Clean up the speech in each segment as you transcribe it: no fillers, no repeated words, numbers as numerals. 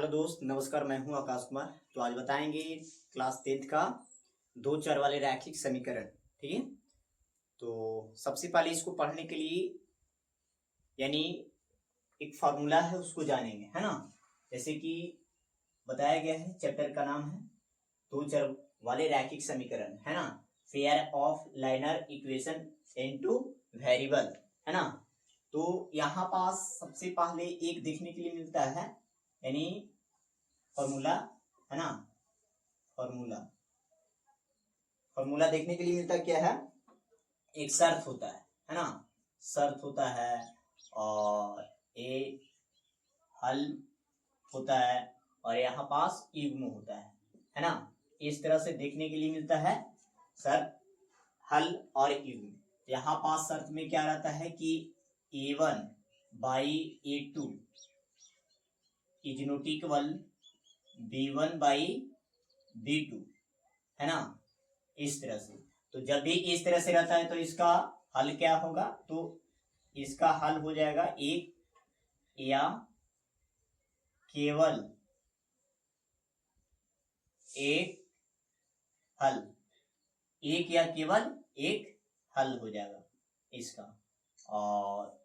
Hello दोस्त, नमस्कार। मैं हूं आकाश कुमार। तो आज बताएंगे क्लास 10th का दो चर वाले रैखिक समीकरण। ठीक है, तो सबसे पहले इसको पढ़ने के लिए यानी एक फार्मूला है उसको जानेंगे, है ना। जैसे कि बताया गया है, चैप्टर का नाम है दो चर वाले रैखिक समीकरण, है ना। Pair of liner equation into variable, है ना। तो यहाँ पास सबसे पहले एक देखने के लिए मिलता है, यानी फॉर्मूला, है ना। फॉर्मूला देखने के लिए मिलता क्या है, एक शर्त होता है ना। शर्त होता है और एक हल होता है और यहाँ पास युग्म होता है ना। इस तरह से देखने के लिए मिलता है शर्त, हल और युग्म। यहाँ पास शर्त में क्या रहता है कि A1 by A2 is not equal B1 by B2, है ना। इस तरह से, तो जब भी इस तरह से रहता है तो इसका हल क्या होगा, तो इसका हल हो जाएगा एक या केवल एक हल, एक या केवल एक हल हो जाएगा इसका। और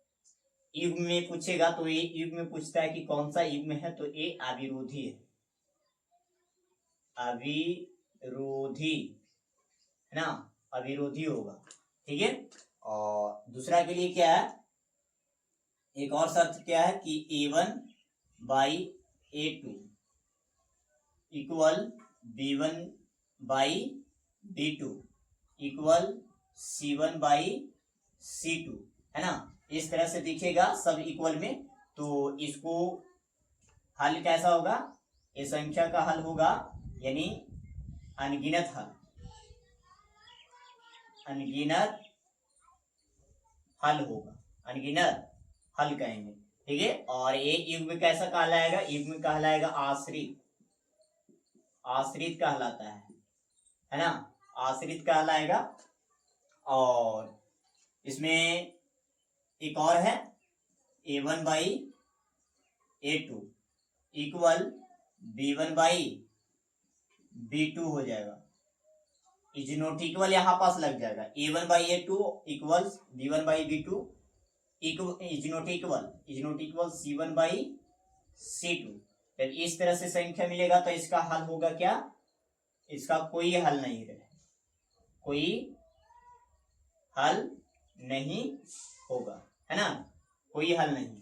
युग्म में पूछेगा तो ये युग्म में पूछता है कि कौन सा युग्म है, तो ये अविरोधी है, अविरोधी, है ना। अविरोधी होगा, ठीक है। और दूसरा के लिए क्या है, एक और शर्त क्या है कि A1 by A2 equal B1 by B2 equal C1 by C2, है ना। इस तरह से दिखेगा सब इक्वल में। तो इसको हल कैसा होगा, इस संख्या का हल होगा यानी अनगिनत हल, अनगिनत हल होगा, अनगिनत हल कहेंगे, ठीक है। और ये युग्म कैसा कहलाएगा, युग्म कहलाएगा आश्रित, आश्रित कहलाता है ना, आश्रित कहलाएगा। और इसमें एक और है A1 by A2 equal B1 by B2 हो जाएगा। इज नॉट इक्वल यहाँ पास लग जाएगा, A1 by A2 equal B1 by B2 is not equal C1 by C2। जब इस तरह से संख्या मिलेगा तो इसका हल होगा क्या, इसका कोई हल नहीं रहेगा, कोई हल नहीं होगा, है ना, कोई हल नहीं।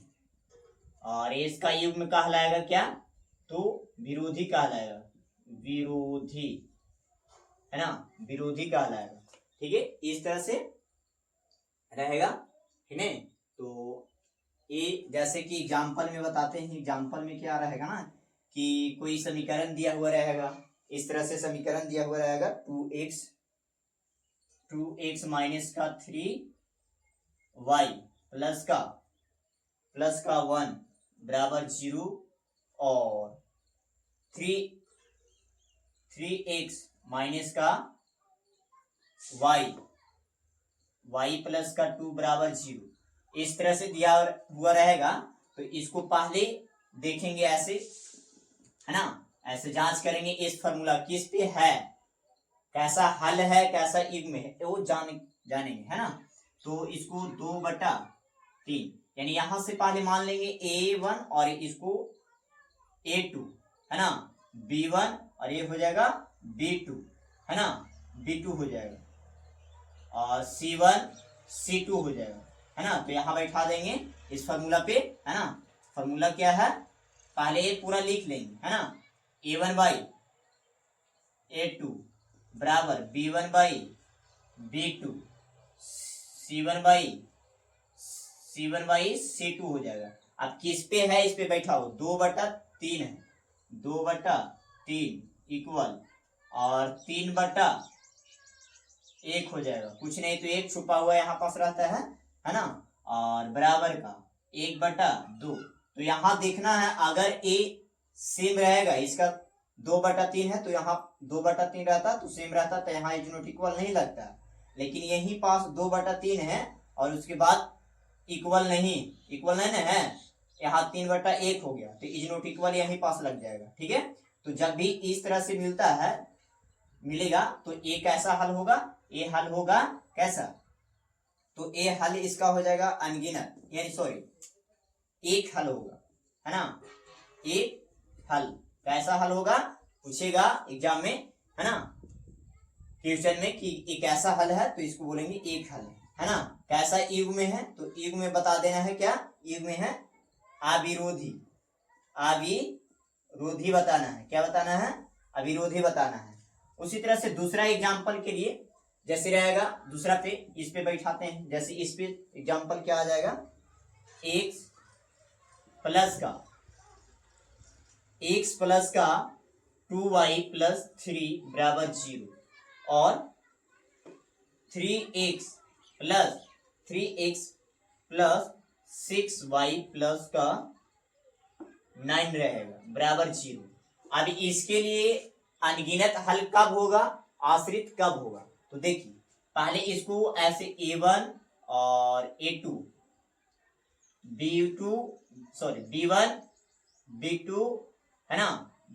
और इसका युग्म कहलाएगा क्या, तो विरोधी कहलाएगा, विरोधी, है ना, विरोधी कहलाएगा, ठीक है। इस तरह से रहेगा, ठीक है। तो ये जैसे कि एग्जाम्पल में बताते हैं, एग्जाम्पल में क्या रहेगा ना कि कोई समीकरण दिया हुआ रहेगा, इस तरह से समीकरण दिया हुआ रहेगा 2x माइनस का 3y प्लस का 1 बराबर 0 और 3x माइनस का y प्लस का 2 बराबर 0, इस तरह से दिया हुआ रहेगा। तो इसको पहले देखेंगे ऐसे, है ना, ऐसे जांच करेंगे इस फॉर्मूला किस पे है, कैसा हल है, कैसा युग्म है, वो जानेंगे, है ना। तो इसको 2/3 यानी यहां से पहले मान लेंगे A1 और इसको A2, है ना, B1 और ये हो जाएगा B2, है ना, B2 हो जाएगा और C1 C2 हो जाएगा, है ना। तो यहाँ बैठा देंगे इस फॉर्मूला पे, है ना। फॉर्मूला क्या है, पहले ये पूरा लिख लेंगे, है ना। A1 बाई A2 बराबर B1 by B2 C1 by C2 हो जाएगा। अब किस पे है, इस पे बैठा हो, 2/3 है, 2/3 इक्वल और 3/1 हो जाएगा, कुछ नहीं तो एक छुपा हुआ यहाँ पास रहता है ना, और बराबर का 1/2। तो यहाँ देखना है, अगर a सेम रहेगा, इसका 2/3 है तो यहाँ 2/3 रहता तो सेम रहता, तो यहाँ इज नॉट इक्वल नहीं लगता। लेकिन यही पास 2/3 है और उसके बाद इक्वल नहीं ना है, यहाँ 3/1 हो गया, तो इज नॉट इक्वल यहीं पास लग जाएगा। ठीक है, तो जब भी इस तरह से मिलेगा तो ए कैसा हल होगा, ए हल होगा कैसा, तो ए हल इसका हो जाएगा अनगिनत, यानी सॉरी एक हल होगा, है ना, एक हल। कैसा हल होगा पूछेगा एग्जाम में, है ना, क्वेश्चन में कि एक ऐसा हल है तो इसको बोलेंगे एक हल है ना। कैसा युग में है, तो युग में बता देना है, क्या युग में है, अविरोधी, अविरोधी बताना है, क्या बताना है, अविरोधी बताना है। उसी तरह से दूसरा एग्जाम्पल के लिए जैसे रहेगा, दूसरा पे इस पे बैठाते हैं, जैसे इस पे एग्जाम्पल क्या आ जाएगा, x प्लस का 2y प्लस 3 बराबर 0 और 3x प्लस 6y प्लस का 9 रहेगा बराबर 0। अब इसके लिए अनगिनत हल कब होगा, आश्रित कब होगा, तो देखिए पहले इसको ऐसे a1 और a2 b1 b2 है ना,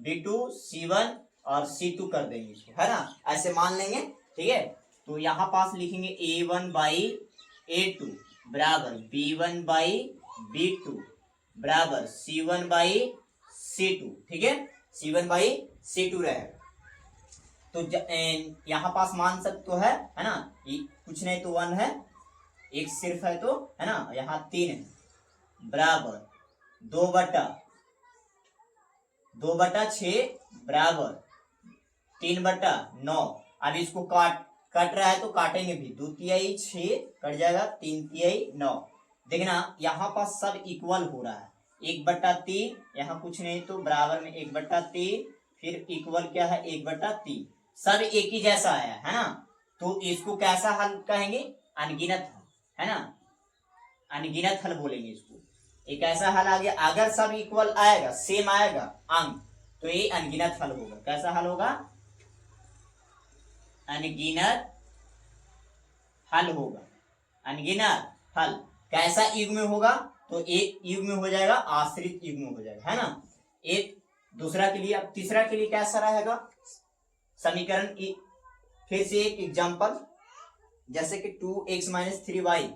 b2 c1 और c2 कर देंगे इसको, है ना, ऐसे मान लेंगे। ठीक है, तो यहाँ पास लिखेंगे a1 बाई a2 बराबर b1 बाई b2 बराबर c1 बाई c2। ठीक है, c1 बाई c2 रहेगा। तो यहाँ पास मान सकते है ना, कुछ नहीं तो 1 है, एक सिर्फ है तो, है ना, यहाँ 3 है बराबर 2/6 बराबर 3/9। अब इसको कट रहा है तो काटेंगे भी, 2 6 कट जाएगा, 3 9। देखना यहाँ पास सब इक्वल हो रहा है, 1/3 यहाँ कुछ नहीं तो बराबर में 1/3, फिर इक्वल क्या है 1/3, सब एक ही जैसा है ना। तो इसको कैसा हल कहेंगे, अनगिनत हल, है ना, अनगिनत हल बोलेंगे इसको। एक ऐसा हल आ गया, अगर सब इक्वल आएगा, सेम आएगा अंक, तो ये अनगिनत हल होगा। कैसा हल होगा, अनगिनत हल होगा, अनगिनत हल। कैसा युग में होगा, तो एक युग में हो जाएगा, आश्रित युग में हो जाएगा, है ना। एक दूसरा के लिए, अब तीसरा के लिए कैसा रहेगा समीकरण, फिर से एक एग्जांपल, जैसे कि 2x minus 3y,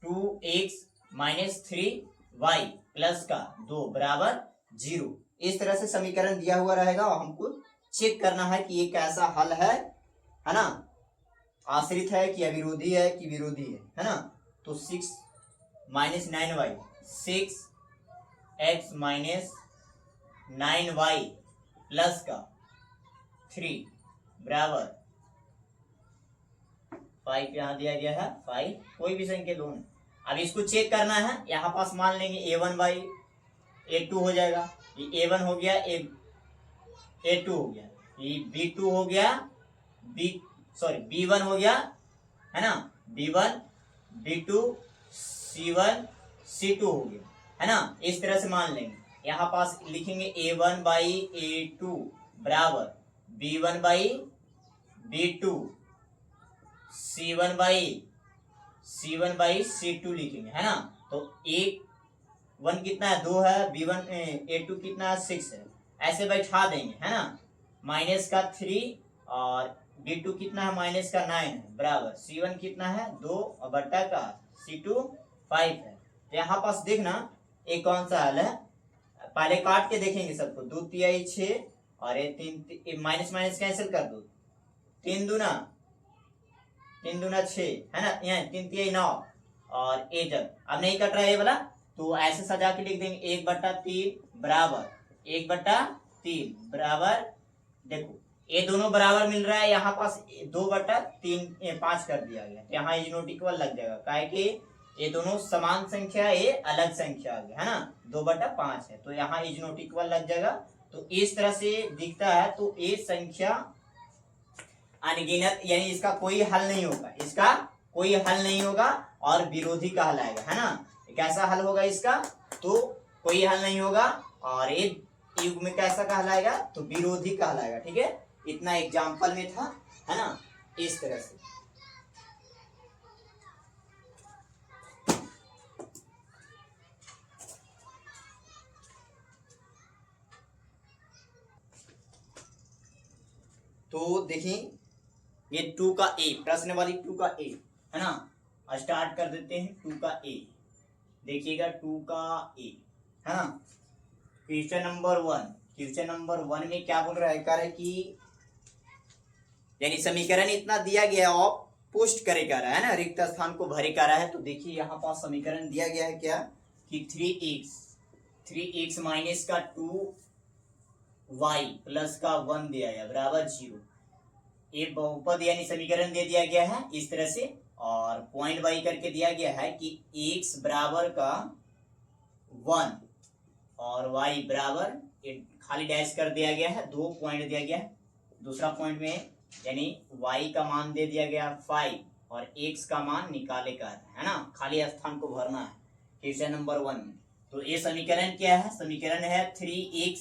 2x minus 3y plus का 2 बराबर 0। इस तरह से समीकरण दिया हुआ रहेगा और हमको चेक करना है कि ये कैसा हल है ना, आश्रित है कि अविरोधी है कि विरोधी है ना। तो 6 minus 9y, 6x minus 9y plus का 3 बराबर 5 यहाँ दिया गया है 5, कोई भी संख्या लो ना। अब इसको चेक करना है, यहाँ पास मान लेंगे a1 बाई a2 हो जाएगा, ये a1 हो गया, a2 हो गया, ये b2 हो गया, b1 हो गया, है ना, b1 b2 c1 c2 हो गया, है ना। इस तरह से मान लेंगे, यहाँ पास लिखेंगे a1 बाई a2 बराबर b1 by b2 c1 by c2 लिखेंगे, है ना। तो a1 कितना है 2 है, b1 a2 कितना है 6 है, ऐसे बैठा देंगे, है ना। माइनस का 3 और b2 कितना है माइनस का 9 है बराबर c1 कितना है 2 और बट्टा का c2 5 है। तो यहाँ पास देखना एक कौन सा हल है, पहले काट के देखेंगे सबको, 2 तिहाई 6 और ये 3 माइनस माइनस कैंसिल कर दो, 3 दूना 6 है ना, यहाँ 3 तिहाई 9 और ए जब अब नहीं कट रहा है ये वाला, तो ऐसे सजा के लिख देंगे 1/3 बराबर 1/3 बराबर, देखो ये दोनों बराबर मिल रहा है, यहाँ पास 2/3 5 कर दिया गया, यहाँ इज नॉट इक्वल लग जाएगा, काहे कि ये दोनों समान संख्या है, ये अलग संख्या आ गया, है ना, 2/5 है, तो यहाँ इज नॉट इक्वल लग जाएगा। तो इस तरह से दिखता है, तो ये संख्या अनगिनत, यानी इसका कोई हल नहीं होगा, इसका कोई हल नहीं होगा और विरोधी का हल आएगा, है ना। कैसा हल होगा इसका, तो कोई हल नहीं होगा, और एक युग में कैसा कहलाएगा, तो विरोधी कहलाएगा। ठीक है, इतना एग्जाम्पल में था, है ना, इस तरह से। तो देखिए ये 2 का ए, प्रश्न वाली 2 का ए है ना, स्टार्ट कर देते हैं 2 का ए। देखिएगा 2 का ए है ना, क्वेश्चन नंबर 1, क्वेश्चन नंबर 1 में क्या बोल रहा है, कह रहा है कि यानी समीकरण इतना दिया गया और पुष्ट करे कर रहा है ना, रिक्त स्थान को भरे कर रहा है। तो देखिए यहाँ पास समीकरण दिया गया है क्या कि 3x माइनस का 2y प्लस का 1 दिया गया बराबर 0। ये बहुपद यानी समीकरण दे दिया गया है इस तरह से, और पॉइंट वाई करके दिया गया है कि x बराबर का 1 और y बराबर, खाली डैश कर दिया गया है, 2 पॉइंट दिया गया है। दूसरा पॉइंट में यानी y का मान दे दिया गया 5 और x का मान निकाले का है ना, खाली स्थान को भरना है क्वेश्चन नंबर 1 में। तो ये समीकरण क्या है, समीकरण है 3x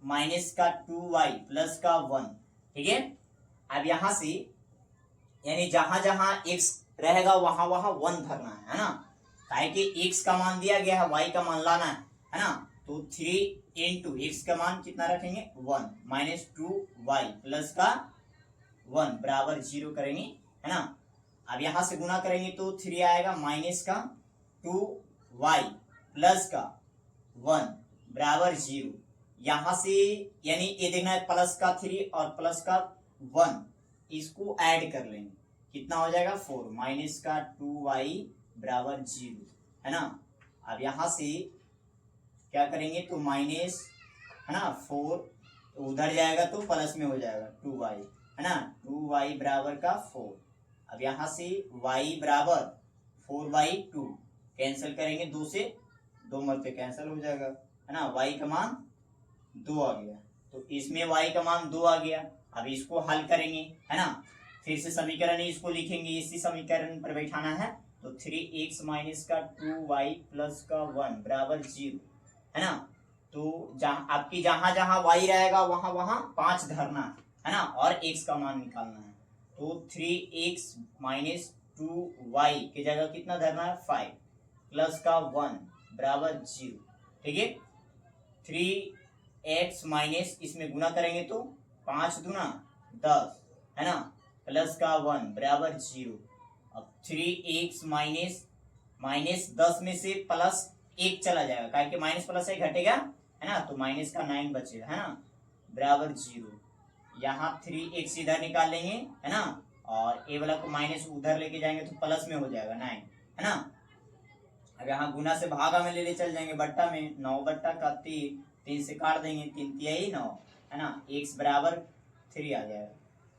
माइनस का 2y प्लस का 1। ठीक है, अब यहां से यानी जहां जहां x रहेगा वहां वहां 1 धरना है ना, काहे कि x का मान दिया गया है, y का मान लाना है ना। तो 3 इंटू x का मान कितना रखेंगे 1 माइनस 2y प्लस का 1 बराबर 0 करेंगे है ना। अब यहां से गुना करेंगे तो 3 आएगा माइनस का 2y प्लस का 1 बराबर 0। यहां से यानी ये देखना है प्लस का 3 और प्लस का 1, इसको ऐड कर लेंगे, कितना हो जाएगा 4 माइनस का 2y बराबर 0 है ना। अब यहां से क्या करेंगे तो माइनस है ना 4 उधर जाएगा तो प्लस में हो जाएगा 2y है ना, 2y बराबर का 4। अब यहां से y बराबर 4/2 कैंसिल करेंगे, 2 से 2 मरते कैंसिल हो जाएगा है ना, y का मान 2 आ गया। तो इसमें y का मान 2 आ गया। अब इसको हल करेंगे है ना, फिर से समीकरण इसको लिखेंगे, इसी समीकरण पर बैठाना है। तो 3x माइनस का 2y प्लस का 1 बराबर 0 है ना। तो आपकी जहां जहां y रहेगा वहां वहां 5 धरना है ना, और x का मान निकालना है। तो 3x माइनस 2y की जगह कितना धरना है 5 प्लस का 1 बराबर 0। ठीक है, 3x माइनस इसमें गुना करेंगे तो 5 दूना 10 है ना, प्लस का 1 बराबर 0। अब 3x माइनस 10 में से प्लस 1 चला जाएगा, कारण कि माइनस प्लस 1 घटेगा है ना, तो माइनस का 9 बचेगा है ना, बराबर 0। यहाँ 3x इधर निकाल लेंगे है ना, और ए वाला को माइनस उधर लेके जाएंगे तो प्लस में हो जाएगा 9 है ना। अब यहाँ गुना से भागा में ले चल जाएंगे, बट्टा में 9 बट्टा का 3 से काट देंगे, 3 तिहाई 9 है ना, x बराबर 3 आ जाएगा,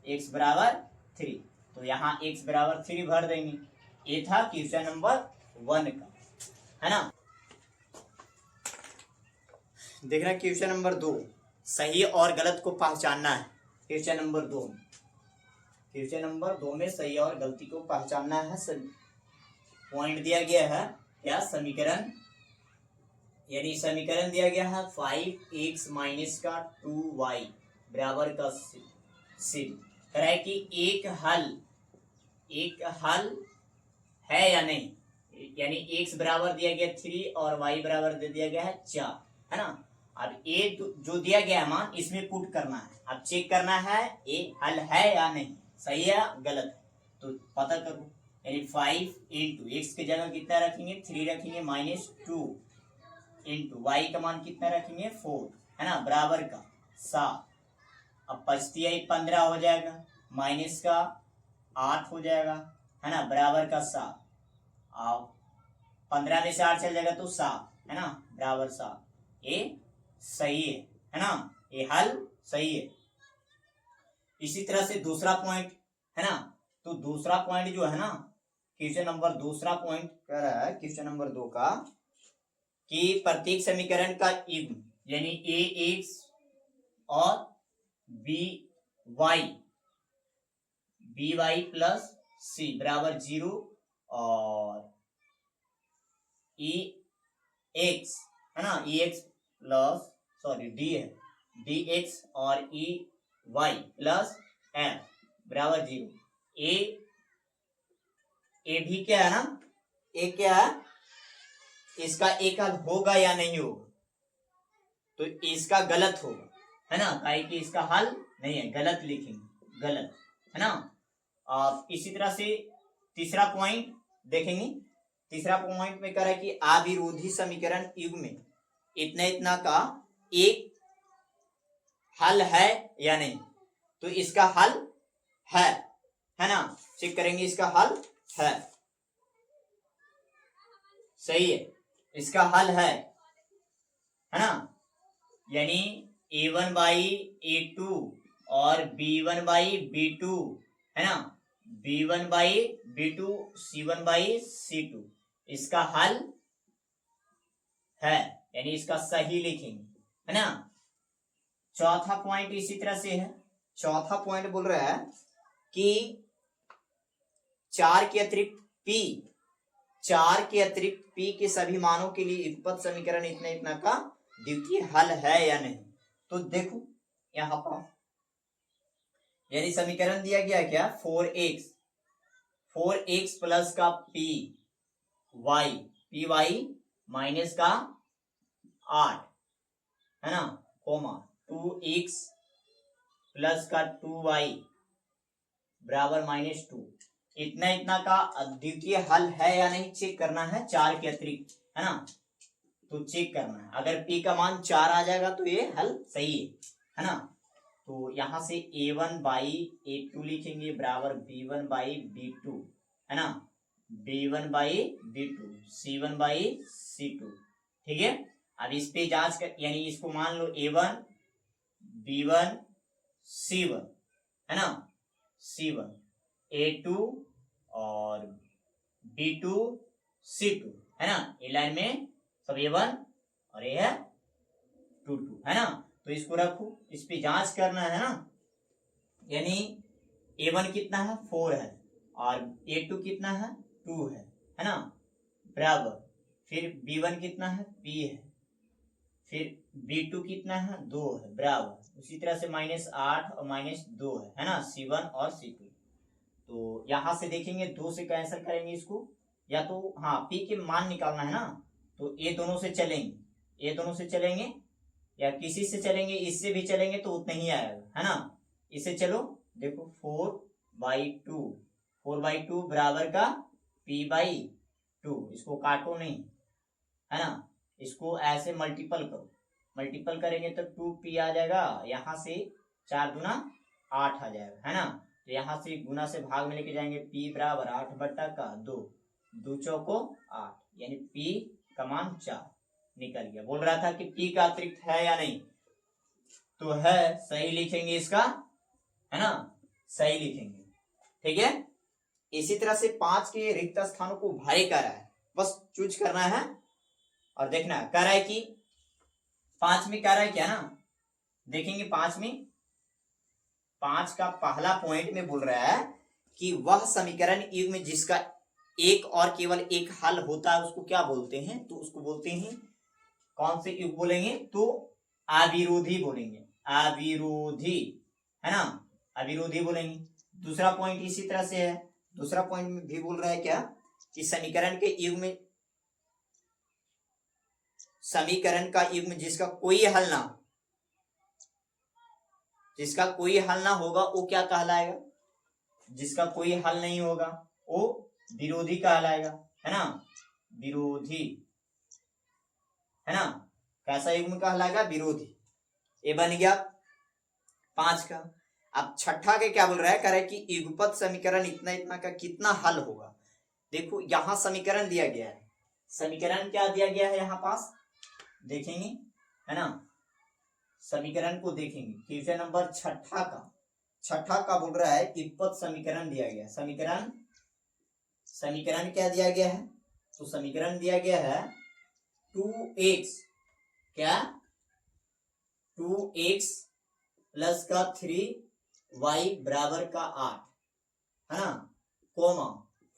x बराबर 3। तो यहाँ x बराबर 3 भर देंगे। ये था क्वेश्चन नंबर 1 का है ना। देखना क्वेश्चन नंबर 2, सही और गलत को पहचानना है। क्वेश्चन नंबर 2, क्वेश्चन नंबर 2 में सही और गलती को पहचानना है। पॉइंट दिया गया है क्या, समीकरण यानी समीकरण दिया गया है 5x माइनस का 2y बराबर का 6 कह रहा है कि एक हल है या नहीं, यानी x बराबर दिया गया 3 और y बराबर दे दिया गया है 4 है ना। अब ये जो दिया गया मान इसमें पुट करना है, अब चेक करना है ये हल है या नहीं, सही है या गलत है, तो पता करो। यानी 5 इंटू एक्स की जगह कितना रखेंगे 3 रखेंगे, माइनस 2 इंटू वाई का मान कितना रखेंगे 4 है ना, बराबर का 7। अब 5×3 = 15 हो जाएगा, माइनस का 8 हो जाएगा है ना, बराबर का 7। अब 15 में से 8 चल जाएगा तो 7 है ना, बराबर 7। ये सही है ना, ये हल सही है। इसी तरह से दूसरा पॉइंट है ना, तो दूसरा पॉइंट जो है ना, क्वेश्चन नंबर दूसरा पॉइंट कह रहा है क्वेश्चन नंबर 2 का कि प्रत्येक समीकरण का युग्म यानी ax और by प्लस c बराबर 0 और ex है ना, ex प्लस डी है dx और ey प्लस f बराबर 0। ए भी क्या है ना, ए क्या है, इसका एक हल होगा या नहीं होगा, तो इसका गलत होगा है ना, काहे कि इसका हल नहीं है, गलत लिखेंगे, गलत, है ना। इसी तरह से तीसरा पॉइंट देखेंगे। तीसरा पॉइंट में कह रहा है कि अविरोधी समीकरण युग्म में इतना इतना का एक हल है या नहीं, तो इसका हल है ना। चेक करेंगे, इसका हल है, सही है, इसका हल है ना। यानी a1 बाई a2 और b1 बाई b2, है ना, b1 by b2, c1 by c2, इसका हल है, यानी इसका सही लिखेंगे, है ना। चौथा पॉइंट इसी तरह से है। चौथा पॉइंट बोल रहा है कि 4 के अतिरिक्त p के सभी मानों के लिए युगपत समीकरण इतना इतना का द्वितीय हल है या नहीं। तो देखो यहां पर यानी समीकरण दिया गया क्या, 4x प्लस का पी वाई माइनस का 8, है ना, कोमा 2x प्लस का 2y बराबर -2, इतना इतना का अद्वितीय हल है या नहीं चेक करना है, 4 के अतिरिक्त, है ना। तो चेक करना है, अगर p का मान 4 आ जाएगा तो ये हल सही है ना। तो यहां से a1 बाई a2 लिखेंगे बराबर b1 बाई b2, है ना, b1 by b2, c1 by c2, ठीक है। अब इस पे जांच कर, यानी इसको मान लो a1 b1 c1, है ना, c1 a2 और b2 c2, है ना, ये लाइन में सब a1 और ये है 2 है ना। तो इसको रखो, इस पे जांच करना है ना, यानी a1 कितना है 4 है और a2 कितना है 2 है ना, बराबर फिर b1 कितना है p है, फिर b2 कितना है 2 है, बराबर उसी तरह से -8 और -2 है ना, c1 और c2। तो यहां से देखेंगे 2 से कैंसिल करेंगे इसको, या तो हाँ p के मान निकालना है ना, तो ये दोनों से चलेंगे या किसी से चलेंगे, इससे भी चलेंगे तो उतना ही आएगा, है ना। इससे चलो देखो 4/2 बराबर का p/2, इसको काटो नहीं, है ना, इसको ऐसे मल्टीपल करो, मल्टीपल करेंगे तो 2p आ जाएगा, यहाँ से 4 दूना 8 आ जाएगा, है ना। तो यहाँ से गुना से भाग में लेके जाएंगे, p बराबर 8/2, 2 चौको 8, यानी p का मान 4 निकल गया। बोल रहा था कि p का अतिरिक्त है या नहीं, तो है, सही लिखेंगे इसका, है ना, सही लिखेंगे, ठीक है। इसी तरह से 5 के रिक्त स्थानों को भारी कर रहा है, बस चूज करना है और देखना है। कह रहा है कि 5 में कह रहा है क्या ना, देखेंगे 5 का पहला पॉइंट में बोल रहा है कि वह समीकरण युग्म में जिसका एक और केवल एक हल होता है उसको क्या बोलते हैं, तो उसको बोलते हैं, कौन से युग बोलेंगे, तो अविरोधी बोलेंगे, अविरोधी, है ना, अविरोधी बोलेंगे। दूसरा पॉइंट इसी तरह से है, दूसरा पॉइंट में भी बोल रहा है क्या कि समीकरण के युग में, समीकरण का युग्म जिसका कोई हल ना होगा वो क्या कहलाएगा, जिसका कोई हल नहीं होगा वो विरोधी कहलाएगा, है ना, विरोधी, है ना। कैसा युग्म कहलाएगा, विरोधी। ये बन गया 5 का। अब छठा के क्या बोल रहा है, कह रहा है कि युगपत समीकरण इतना इतना का कितना हल होगा। देखो यहां समीकरण दिया गया है, समीकरण क्या दिया गया है यहाँ पास देखेंगे, है ना, समीकरण को देखेंगे। क्वेश्चन नंबर छठा का बोल रहा है युगपत समीकरण दिया गया है। समीकरण क्या दिया गया है, तो समीकरण दिया गया है 2x प्लस का 3y बराबर का 8, है ना, कोमा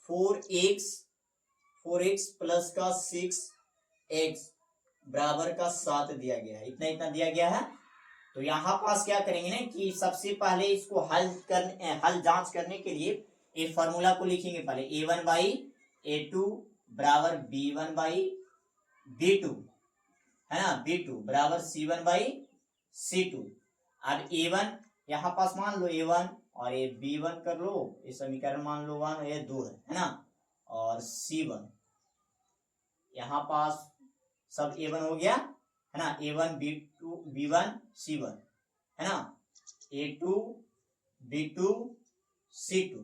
4x प्लस का 6x बराबर का 7 दिया गया है, इतना इतना दिया गया है। तो यहाँ पास क्या करेंगे ना कि सबसे पहले इसको हल जांच करने के लिए ये फॉर्मूला को लिखेंगे। पहले a1/a2 बराबर b1/b2, है ना, b2 बराबर c1/c2। अब a1 यहाँ पास मान लो a1 और ये B1 कर लो, ये समीकरण मान लो 1, ये 2 है ना, और C1 यहाँ पास सब A1 हो गया है ना, A1 B2 B1 C1 है ना, A2 B2 C2।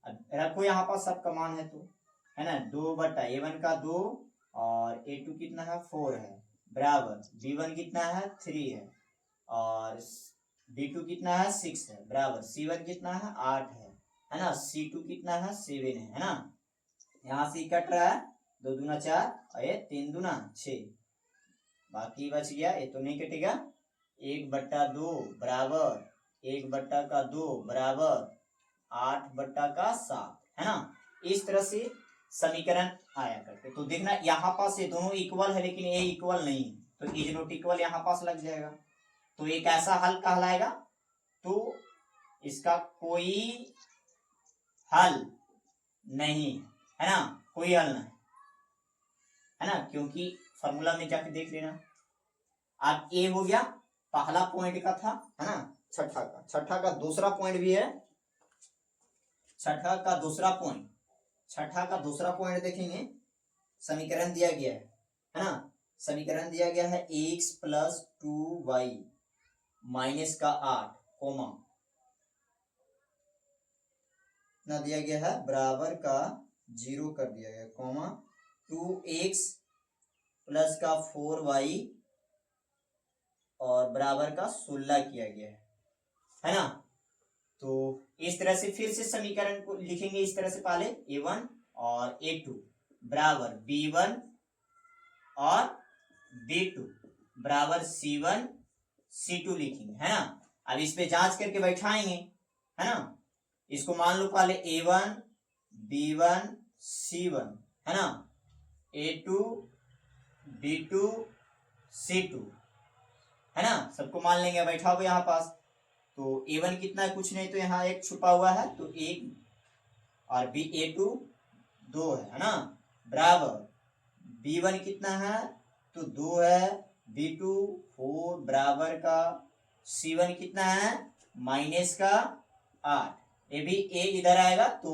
अब रखो यहाँ पास सब का मान है तो है ना, 2 बटा A1 का 2 और A2 कितना है 4 है, बराबर B1 कितना है 3 है और B2 कितना है 6 है, बराबर C1 कितना है 8 है ना, C2 कितना है 7 है ना। यहाँ से कट रहा है, 2 दूना 4 और ये 3 दूना 6, बाकी बच गया, ये तो नहीं कटेगा, 1/2 बराबर 1/2 बराबर 8/7 है ना। इस तरह से समीकरण आया करते। तो देखना यहाँ पास ये दोनों इक्वल है लेकिन ये इक्वल नहीं है, तो इज नॉट इक्वल यहाँ पास लग जाएगा, तो एक ऐसा हल कहलाएगा। तो इसका कोई हल नहीं है ना, कोई हल नहीं है ना, क्योंकि फॉर्मूला में जाके देख लेना। अब ए हो गया पहला पॉइंट का था है ना, छठा का दूसरा पॉइंट भी है, छठा का दूसरा पॉइंट देखेंगे। समीकरण दिया गया है ना, समीकरण दिया गया है x + 2y माइनस का 8 कोमा ना दिया गया है, बराबर का 0 कर दिया गया, कोमा 2x प्लस का 4y और बराबर का 16 किया गया है ना। तो इस तरह से फिर से समीकरण को लिखेंगे इस तरह से, पहले A1 और A2 बराबर B1 और B2 बराबर C1 C2 लिखेंगे है ना। अब इस पे जांच करके बैठाएंगे है ना, इसको मान लो पहले A1 B1 C1 है ना, A2 B2 C2 है ना, सबको मान लेंगे, बैठाओ यहाँ पास। तो A1 कितना है, कुछ नहीं, तो यहाँ एक छुपा हुआ है तो 1 और A2 2 है ना, बराबर B1 कितना है तो 2 है, B2 4 बराबर का C1 कितना है माइनस का 8, ये भी A इधर आएगा तो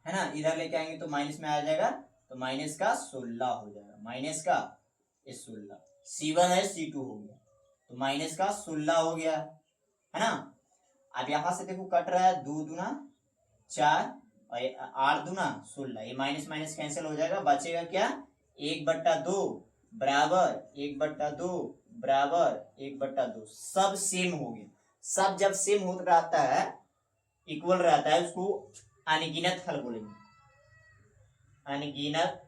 है ना, इधर लेके आएंगे तो माइनस में आ जाएगा, तो माइनस का 16 हो जाएगा, माइनस का 16, C1 है C2 हो गया, तो माइनस का 16 हो गया है ना। अब यहां से देखो कट रहा है, 2 दूना 4 और 8 दूना 16, ये माइनस माइनस कैंसिल हो जाएगा, बचेगा क्या 1/2 बराबर 1/2 बराबर 1/2, सब सेम हो गया। सब जब सेम हो रहता है, इक्वल रहता है, उसको अनगिनत हल बोलेंगे, अनगिनत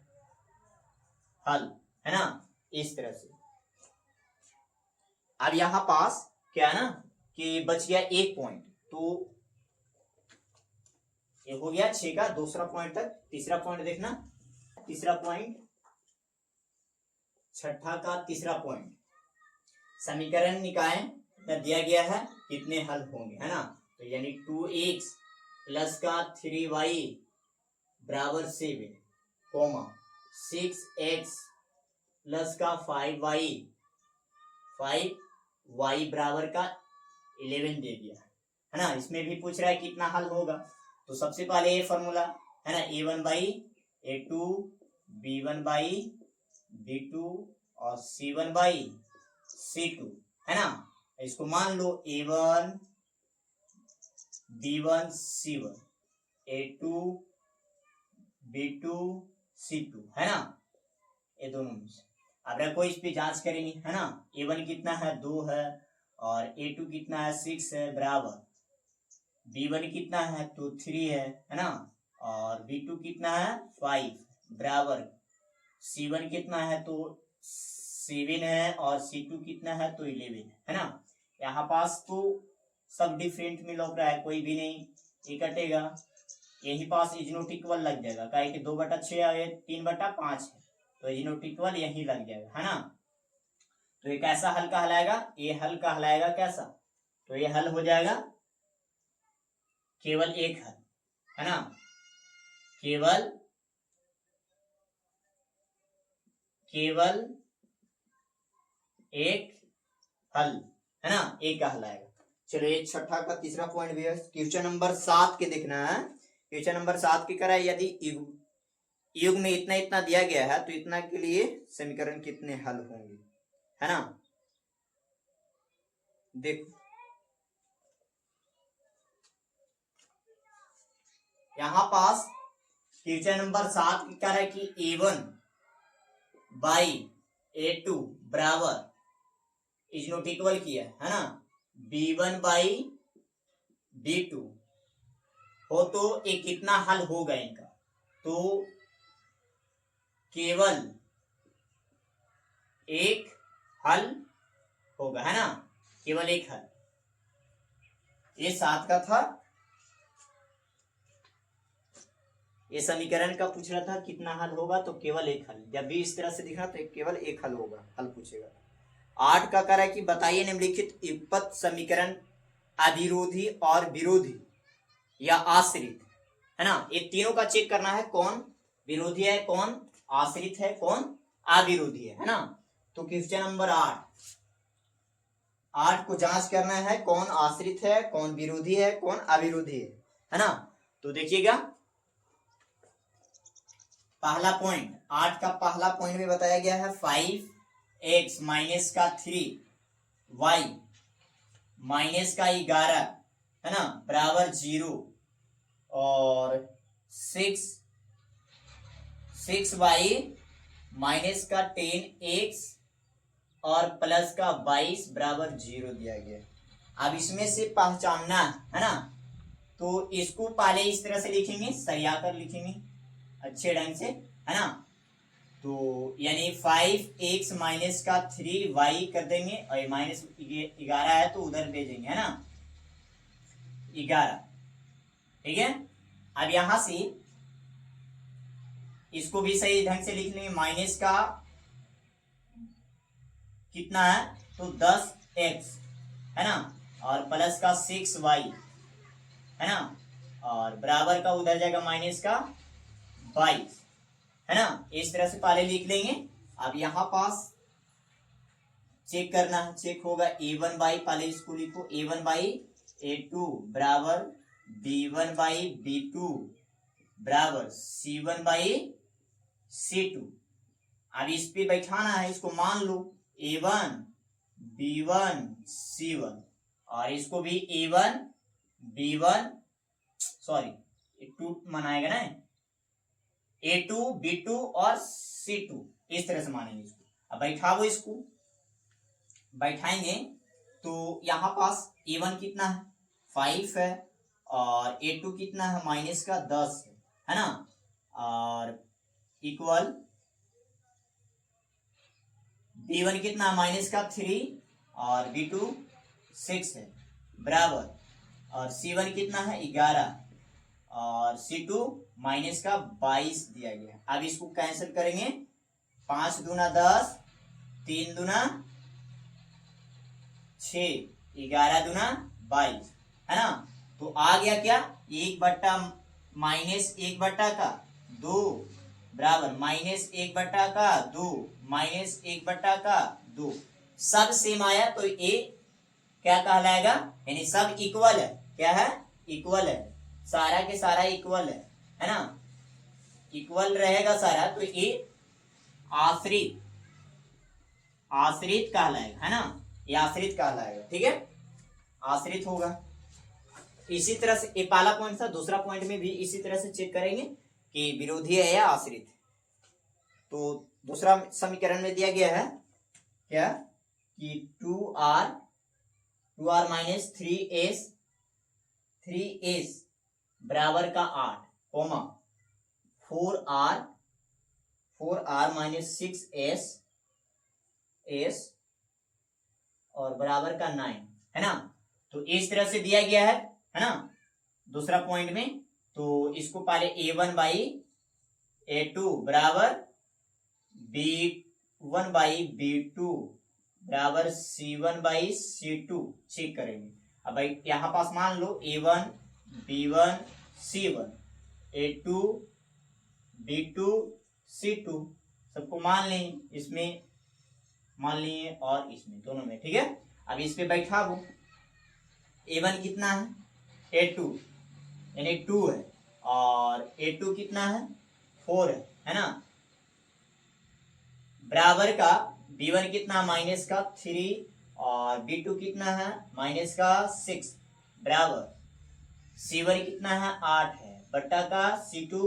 हल है ना, इस तरह से। अब यहां पास क्या है ना कि बच गया एक पॉइंट, तो ये हो गया 6 का दूसरा पॉइंट तक। तीसरा पॉइंट देखना, तीसरा पॉइंट छठा का तीसरा पॉइंट, समीकरण निकाय दिया गया है कितने हल होंगे है ना, तो यानी 2x प्लस का 3y बराबर 7 कोमा 6x प्लस का 5y बराबर का 11 दे दिया है ना। इसमें भी पूछ रहा है कितना हल होगा, तो सबसे पहले ये फॉर्मूला है ना, A1/A2 B1/B2 और C1/C2 है ना। इसको मान लो A1 B1 C1 A2 B2 C2 है ना, ये दोनों में से। अब रखो इस पे जांच करेंगे है ना, A1 कितना है 2 है और A2 कितना है 6 है, बराबर B1 कितना है तो 3 है ना, और B2 कितना है 5 बराबर C1 कितना है तो 7 है और C2 कितना है तो 11 है ना। यहाँ पास तो सब डिफरेंट में लग रहा है, कोई भी नहीं, ये कटेगा, यही पास इज नॉट इक्वल लग जाएगा, काहे कि 2/6 और 3/5 है, तो इज नॉट इक्वल यही लग जाएगा है ना। तो ये कैसा हल कहलाएगा, ये हल कहलाएगा कैसा, तो ये हल हो जाएगा केवल एक हल है ना, केवल एक हल है ना, एक कहलाएगा। चलिए छठा का तीसरा पॉइंट भी है, क्वेश्चन नंबर 7 के देखना है। क्वेश्चन नंबर 7 की करा, यदि युग में इतना इतना दिया गया है तो इतना के लिए समीकरण कितने हल होंगे, है ना। देखो यहां पास क्वेश्चन नंबर 7 की कह रहा है कि A1 बाई A2 बराबर इज नॉट इक्वल किया है ना B1 बाई B2 हो, तो ये कितना हल होगा इनका, तो केवल एक हल होगा, है ना, केवल एक हल। ये 7 का था, ये समीकरण का पूछ रहा था कितना हल होगा, तो केवल एक हल। जब भी इस तरह से दिखा तो केवल एक हल होगा, हल पूछेगा। 8 का कह रहा है कि बताइए निम्नलिखित युगपत समीकरण अविरोधी और विरोधी या आश्रित, है ना। ये तीनों का चेक करना है, कौन विरोधी है, कौन आश्रित है, कौन अविरोधी है ना। तो क्वेश्चन नंबर 8 को जांच करना है, कौन आश्रित है, कौन विरोधी है, कौन अविरोधी है ना। तो देखिएगा पहला पॉइंट, 8 का पहला पॉइंट में बताया गया है 5x माइनस का 3y माइनस का 11, है ना, बराबर 0 और 6y माइनस का 10x और प्लस का 22 बराबर 0 दिया गया। अब इसमें से पहचानना है ना, तो इसको पहले इस तरह से लिखेंगे, सरिया कर लिखेंगे अच्छे ढंग से, है ना। तो यानी 5x माइनस का 3y कर देंगे और माइनस 11 है तो उधर भेजेंगे, है ना, 11, ठीक है। अब यहां से इसको भी सही ढंग से लिख लेंगे, माइनस का कितना है तो 10x, है ना, और प्लस का 6y, है ना, और बराबर का उधर जाएगा माइनस का 22, है ना। इस तरह से पहले लिख लेंगे। अब यहां पास चेक करना है, चेक होगा A1 बाई, पहले इसको लिखो A1 बाई A2 बराबर B1 बाई B2 बराबर C1 बाई C2। अब इस पे बैठाना है, इसको मान लो A1 B1 C1 और इसको भी A1 B1 सॉरी 2 मनाएगा ना, A2 B2 और C2, इस तरह से मानेंगे इसको। अब बैठाओ, इसको बैठाएंगे तो यहां पास A1 कितना है 5 है और A2 कितना है माइनस का 10 है ना, और इक्वल B1 कितना है माइनस का 3 और B2 6 है बराबर, और C1 कितना है 11 और C2 माइनस का 22 दिया गया। अब इसको कैंसिल करेंगे, 5 दूना 10, 3 दूना 6, 11 दूना 22, है ना। तो आ गया क्या 1 बट्टा माइनस 1 बट्टा का 2 बराबर माइनस 1 बट्टा का 2 माइनस 1 बट्टा का 2, सब सेम आया तो ये क्या कहलाएगा, यानी सब इक्वल है। क्या है, इक्वल है, सारा के सारा इक्वल है ना, इक्वल रहेगा सारा, तो ये आश्रित आश्रित कहलाएगा, है ना, ये आश्रित कहलाएगा, ठीक है, आश्रित होगा। इसी तरह से ये पहला पॉइंट था, दूसरा पॉइंट में भी इसी तरह से चेक करेंगे कि विरोधी है या आश्रित। तो दूसरा समीकरण में दिया गया है क्या कि 2r माइनस 3s बराबर का 8 कोमा 4r माइनस 6s और बराबर का 9, है ना। तो इस तरह से दिया गया है ना दूसरा पॉइंट में। तो इसको पहले A1 बाई A2 बराबर B1 बाई B2 बराबर C1 बाई C2 चेक करेंगे। अब भाई यहां पास मान लो A1 B1 C1 A2 B2 C2 सबको मान लें, इसमें मान लिए और इसमें दोनों में, ठीक है। अब इस पे बैठा वो a1 कितना है, a2 यानी 2 है, और a2 कितना है, 4 है ना, बराबर का b1 कितना माइनस का 3 और b2 कितना है माइनस का 6, बराबर c1 कितना है 8 है, बट्टा का c2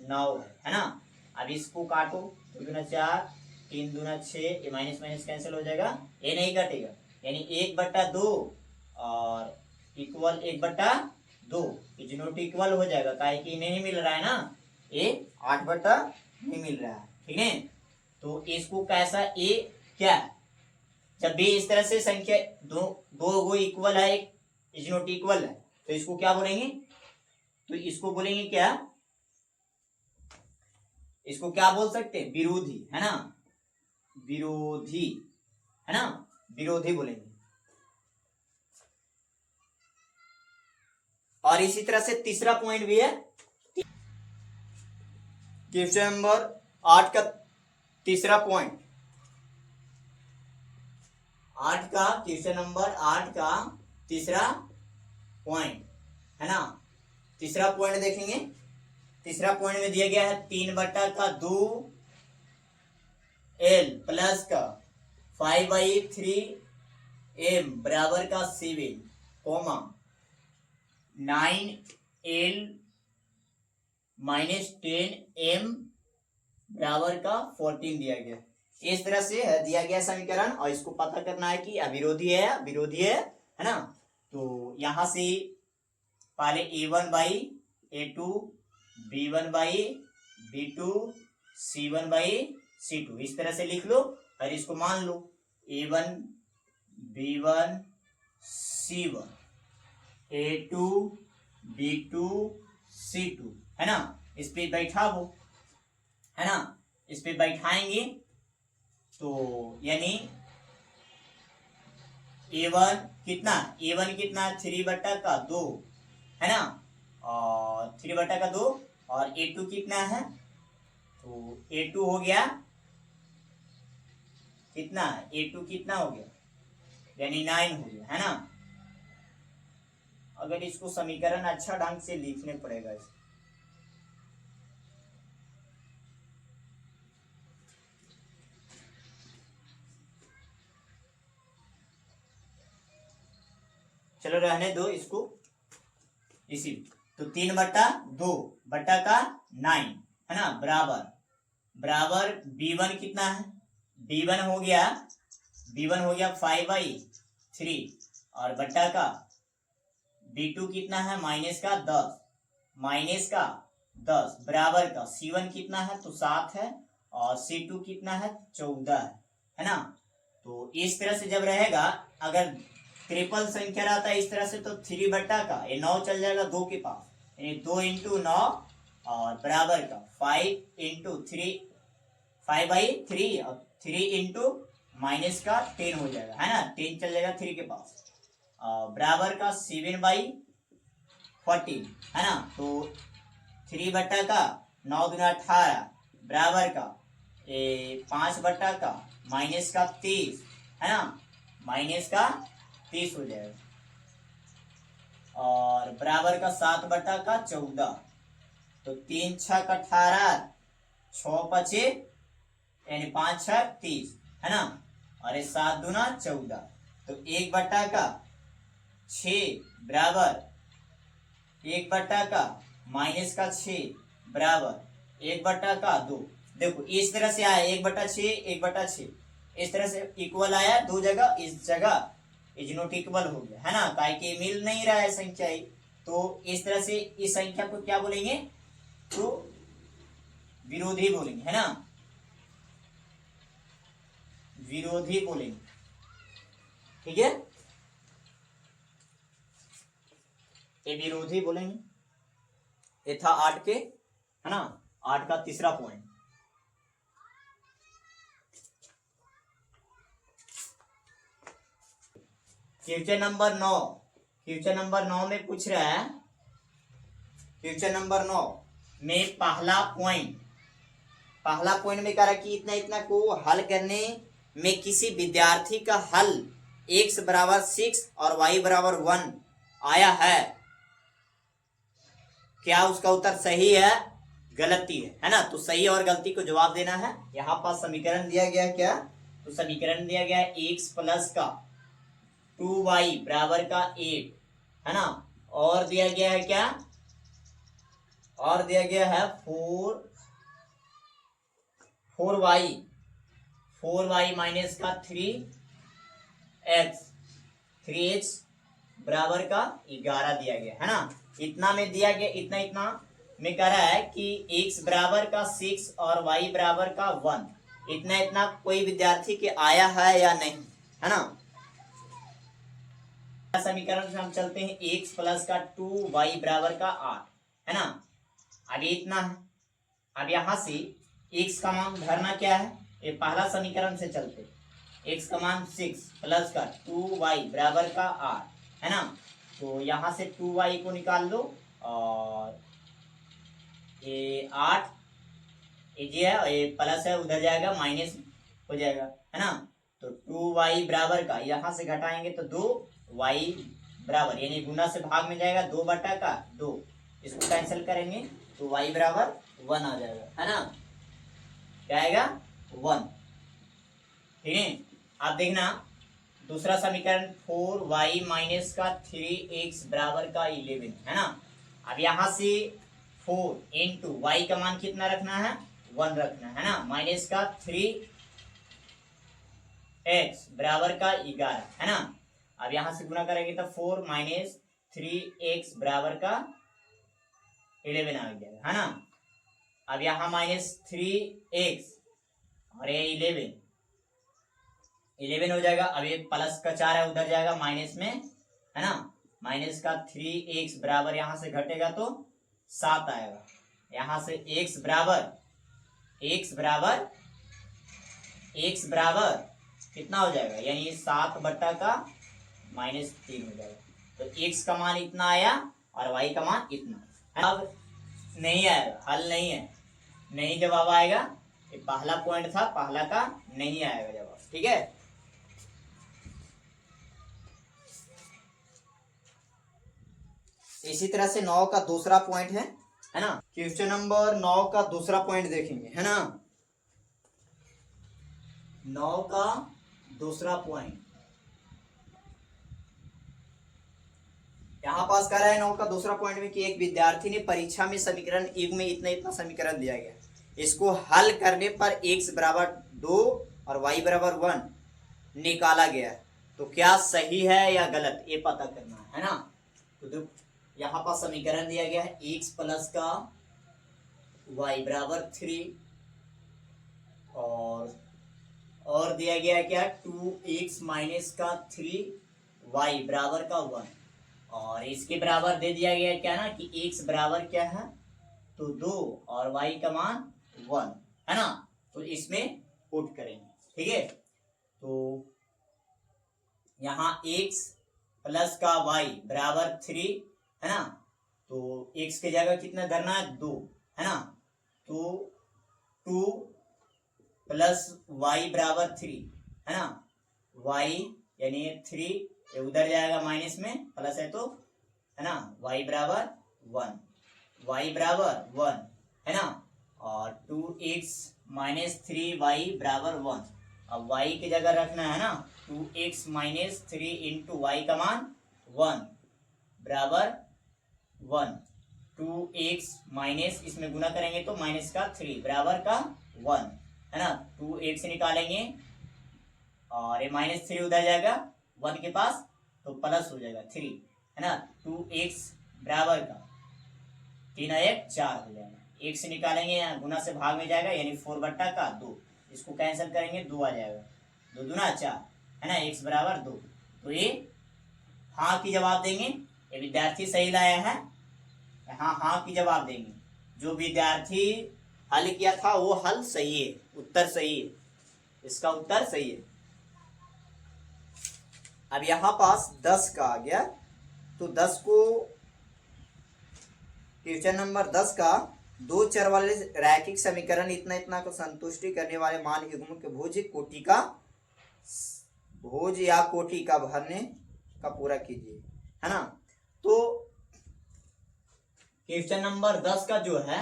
9 है ना। अब इसको काटो, 2 दूना 4, 3 दूना 6, ये माइनस माइनस कैंसिल हो जाएगा, ये नहीं कटेगा, यानी 1/2 और इक्वल 1/2, ये नोट इक्वल हो जाएगा, काहे कि नहीं मिल रहा है ना, ये 8 नहीं मिल रहा है, ठीक है। तो इसको कैसा, ए क्या, जब भी इस तरह से संख्या दो गो इक्वल है, एक इज नॉट इक्वल है, तो इसको क्या बोलेंगे, तो इसको बोलेंगे क्या, इसको क्या बोल सकते हैं, विरोधी, है ना, विरोधी, है ना, विरोधी बोलेंगे। और इसी तरह से तीसरा पॉइंट भी है, क्वेश्चन नंबर 8 का तीसरा पॉइंट, क्वेश्चन नंबर 8 का तीसरा पॉइंट, है ना। तीसरा पॉइंट देखेंगे, तीसरा पॉइंट में दिया गया है 3/2 L प्लस का 5/3 M बराबर का 7, कोमा 9L माइनस 10 M बराबर का 14 दिया गया। इस तरह से दिया गया समीकरण, और इसको पता करना है कि अविरोधी है, विरोधी है ना। तो यहां से पहले a1/a2, b1/b2, c1/c2 इस तरह से लिख लो, और इसको मान लो a1 b1 c1, a2 b2 c2, है ना। इस पे बैठा वो, है ना, इस पे बैठाएंगे तो यानी a1 कितना, 3/2 है ना, और 3/2, और a2 कितना है, तो a2 हो गया कितना, a2 कितना हो गया, यानी 9 हो गया, है ना। अगर इसको समीकरण अच्छा ढंग से लिखने पड़ेगा, चलो रहने दो इसको इसी। तो 3/2 बट्टा का 9, है ना, बराबर b1 कितना है, b1 हो गया 5/3, और बट्टा का b2 कितना है माइनस का 10 बराबर का c1 कितना है, तो 7 है, और c2 कितना है 14 है ना। तो इस तरह से जब रहेगा, अगर ट्रिपल संख्या रहता है इस तरह से, तो 3 का ये 9 चल जाएगा 2 के पास, यानी 2 × 9 और बराबर का 5/3 और 3 × माइनस का 10 हो जाएगा, है ना, 10 चल जाएगा 3 के पास, बराबर का 7/14, है ना। तो 3 का 9 × 18 बराबर का 5 का माइनस का 30, है ना, माइनस का 30 हो जाएगा, और बराबर का 7 का 14, तो 3 × 6 = 18, 6 × 5 यानी 5 × 6 = 30, है ना, और 7 × 2 = 14, तो 1 का 6 बराबर 1 का माइनस का 6 बराबर 1 का 2। देखो इस तरह से आया 1/6 1/6, इस तरह से इक्वल आया, दो जगह इस जगह इज नॉट इक्वल हो गया, है ना, काहे कि मिल नहीं रहा है संख्या ही। तो इस तरह से इस संख्या को क्या बोलेंगे, तो विरोधी बोलेंगे, है ना, विरोधी बोलेंगे, ठीक है, ये विरोधी बोलेंगे। ये था 8 के, है ना, 8 का तीसरा पॉइंट। क्वेश्चन नंबर 9 में पूछ रहा है, क्वेश्चन नंबर 9 में पहला पॉइंट में कह रहा कि इतना को हल करने में किसी विद्यार्थी का हल x = 6 और y = 1 आया है, क्या उसका उत्तर सही है गलती है ना? तो सही और गलती को जवाब देना है। यहाँ पास समीकरण दिया गया है क्या? तो समीकरण दिया गया है x प्लस का 2y बराबर का 8 है ना, और दिया गया है क्या? और दिया गया है 4y माइनस का 3x बराबर का 11 दिया गया है ना। इतना में दिया गया, इतना इतना में कह रहा है कि x बराबर का 6 और y बराबर का 1, इतना इतना कोई विद्यार्थी के आया है या नहीं, है ना। समीकरण से हम चलते हैं x प्लस का 2y बराबर का 8 है ना। अब इतना है, अब यहां से x का मान धरना क्या है, ये पहला समीकरण से चलते, x का मान 6 प्लस का 2y बराबर का 8 है ना। तो यहां से 2y को निकाल लो और ये 8 ये है, ये प्लस है उधर जाएगा माइनस हो जाएगा है ना। तो 2y बराबर का यहाँ से घटाएंगे तो 2y बराबर, यानी गुना से भाग में जाएगा 2 बटा का 2, इसको कैंसिल करेंगे तो y बराबर 1 आ जाएगा है ना। क्या आएगा? 1। ठीक है, आप देखना दूसरा समीकरण 4y माइनस का 3x बराबर का 11 है ना। अब यहां से 4 इंटू वाई का मान कितना रखना है? 1 रखना है ना, माइनस का 3x बराबर का 11 है ना। अब यहां से गुना करेंगे तो 4 माइनस 3x बराबर का 11 आ गया है ना। अब यहाँ माइनस 3x और ये 11 हो जाएगा। अब ये प्लस का 4 है उधर जाएगा माइनस में है ना, माइनस का 3x बराबर यहाँ से घटेगा तो 7 आएगा। यहाँ से x बराबर कितना हो जाएगा, यानी 7 बट्टा का -3 हो जाएगा। तो x का मान इतना आया और y का मान इतना। अब नहीं आएगा, हल नहीं है, नहीं जवाब आएगा। ये पहला पॉइंट था, पहला का नहीं आएगा जवाब। ठीक है, इसी तरह से 9 का दूसरा पॉइंट है ना। क्वेश्चन नंबर 9 का दूसरा पॉइंट देखेंगे है ना। 9 का दूसरा पॉइंट यहाँ पास कर रहा है। 9 का दूसरा पॉइंट में कि एक विद्यार्थी ने परीक्षा में समीकरण युग में इतना इतना समीकरण दिया गया, इसको हल करने पर x बराबर 2 और y बराबर 1 निकाला गया, तो क्या सही है या गलत, ये पता करना है ना। तो यहाँ पर समीकरण दिया गया है x प्लस का y बराबर 3 और दिया गया है क्या 2x माइनस का 3y बराबर का 1, और इसके बराबर दे दिया गया है क्या ना कि x बराबर क्या है तो 2 और y का मान 1 है ना। तो इसमें पुट करेंगे। ठीक है, तो यहाँ x प्लस का y बराबर 3 है ना, तो x की जगह कितना धरना है 2 है ना। तो 2 प्लस y बराबर 3 है ना, y यानी 3 ये उधर जाएगा माइनस में, प्लस है तो है ना, y बराबर 1 है ना, और 2x माइनस 3y बराबर 1। अब y की जगह रखना है ना 2x माइनस 3 इंटू वाई का मान 1 बराबर 1, 2x माइनस इसमें गुना करेंगे तो माइनस का 3 बराबर का 1 है ना। 2x निकालेंगे और ये -3 उधर जाएगा 1 के पास तो प्लस हो जाएगा 3 है ना। 2x बराबर का 3 और 1 4 हो जाएगा। x निकालेंगे यहाँ गुना से भाग में जाएगा यानी 4 बट्टा का 2, इसको कैंसिल करेंगे 2 आ जाएगा, 2 दूना 4 है ना, x बराबर 2। तो ये हाँ की जवाब देंगे। ये विद्यार्थी सही लाया है, हाँ की जवाब देंगे। जो विद्यार्थी हल किया था वो हल सही है, उत्तर सही है, इसका उत्तर सही है। अब यहां पास 10 का आ गया, तो 10 को क्वेश्चन नंबर 10 का दो चर वाले रैखिक समीकरण इतना इतना को संतुष्टि करने वाले मान युग्म के भुज या कोटि का भरने का पूरा कीजिए है ना। तो क्वेश्चन नंबर 10 का जो है,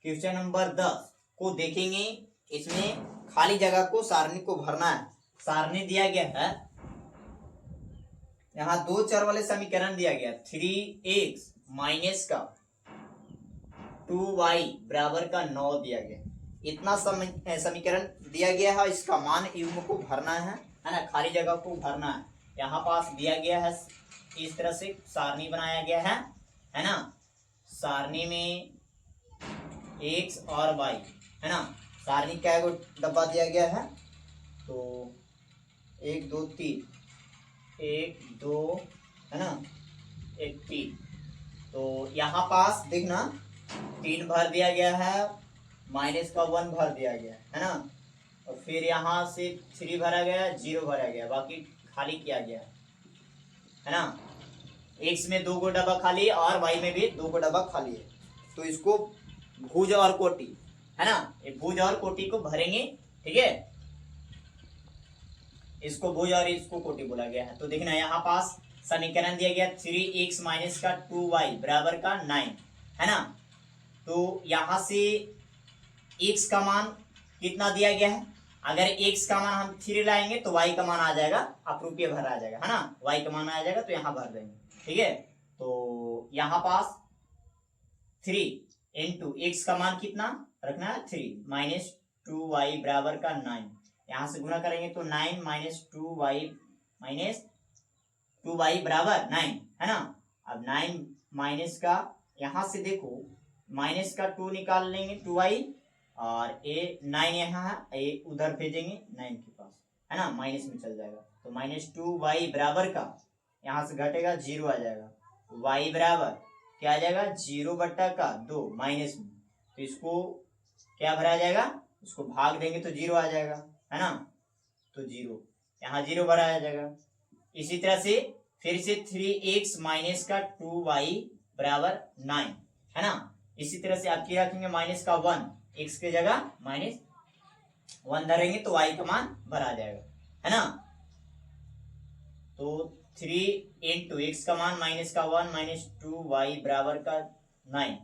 क्वेश्चन नंबर 10 को देखेंगे। इसमें खाली जगह को सारणी को भरना है। सारणी दिया गया है, यहाँ दो चर वाले समीकरण दिया गया, 3x माइनस का 2y बराबर का 9 दिया गया। इतना समीकरण दिया गया है, इसका मान युग्म को भरना है ना, खाली जगह को भरना है। यहाँ पास दिया गया है, इस तरह से सारणी बनाया गया है ना। सारणी में x और y है ना। सारणी क्या डब्बा दिया गया है, तो 1 2 3, 1 2 है ना, 1 3। तो यहाँ पास देखना 3 भर दिया गया है, माइनस का 1 भर दिया गया है ना। और फिर यहाँ से 3 भरा गया, 0 भरा गया, बाकी खाली किया गया है ना। x में 2 को डब्बा खाली और y में भी 2 को डब्बा खाली है। तो इसको भुज और कोटि है ना, ये भुज और कोटि को भरेंगे, ठीक है। इसको भुज और इसको कोटि बोला गया है। तो देखना यहाँ पास समीकरण दिया गया 3x माइनस का 2y बराबर का 9 है ना। तो यहाँ से x का मान कितना दिया गया है, अगर x का मान हम 3 लाएंगे तो y का मान आ जाएगा, अप्रूपीय भर आ जाएगा है ना, y का मान आ जाएगा तो यहाँ भर देंगे, ठीक है। तो यहाँ पास 3 इंटू x का मान कितना रखना है, 3 माइनस 2y बराबर का 9। यहाँ से गुना करेंगे तो 9 माइनस 2y बराबर 9 है ना। अब 9 माइनस का, यहाँ से देखो माइनस का 2 निकाल लेंगे 2y, और ए 9 यहाँ है, ए उधर भेजेंगे 9 के पास है ना, माइनस में चल जाएगा। तो माइनस 2y बराबर का यहाँ से घटेगा 0 आ जाएगा, y बराबर क्या आ जाएगा 0/2 माइनस में। तो इसको क्या भरा जाएगा, इसको भाग देंगे तो 0 आ जाएगा है ना। तो 0 यहाँ 0 भरा आ जाएगा। इसी तरह से फिर से 3x माइनस का 2y बराबर 9 है ना। इसी तरह से आप क्या रखेंगे, माइनस का 1, x के जगह माइनस 1 धरेंगे तो y का मान भरा जाएगा है ना। तो 3 इंटू x का मान माइनस का 1 माइनस 2y बराबर का 9।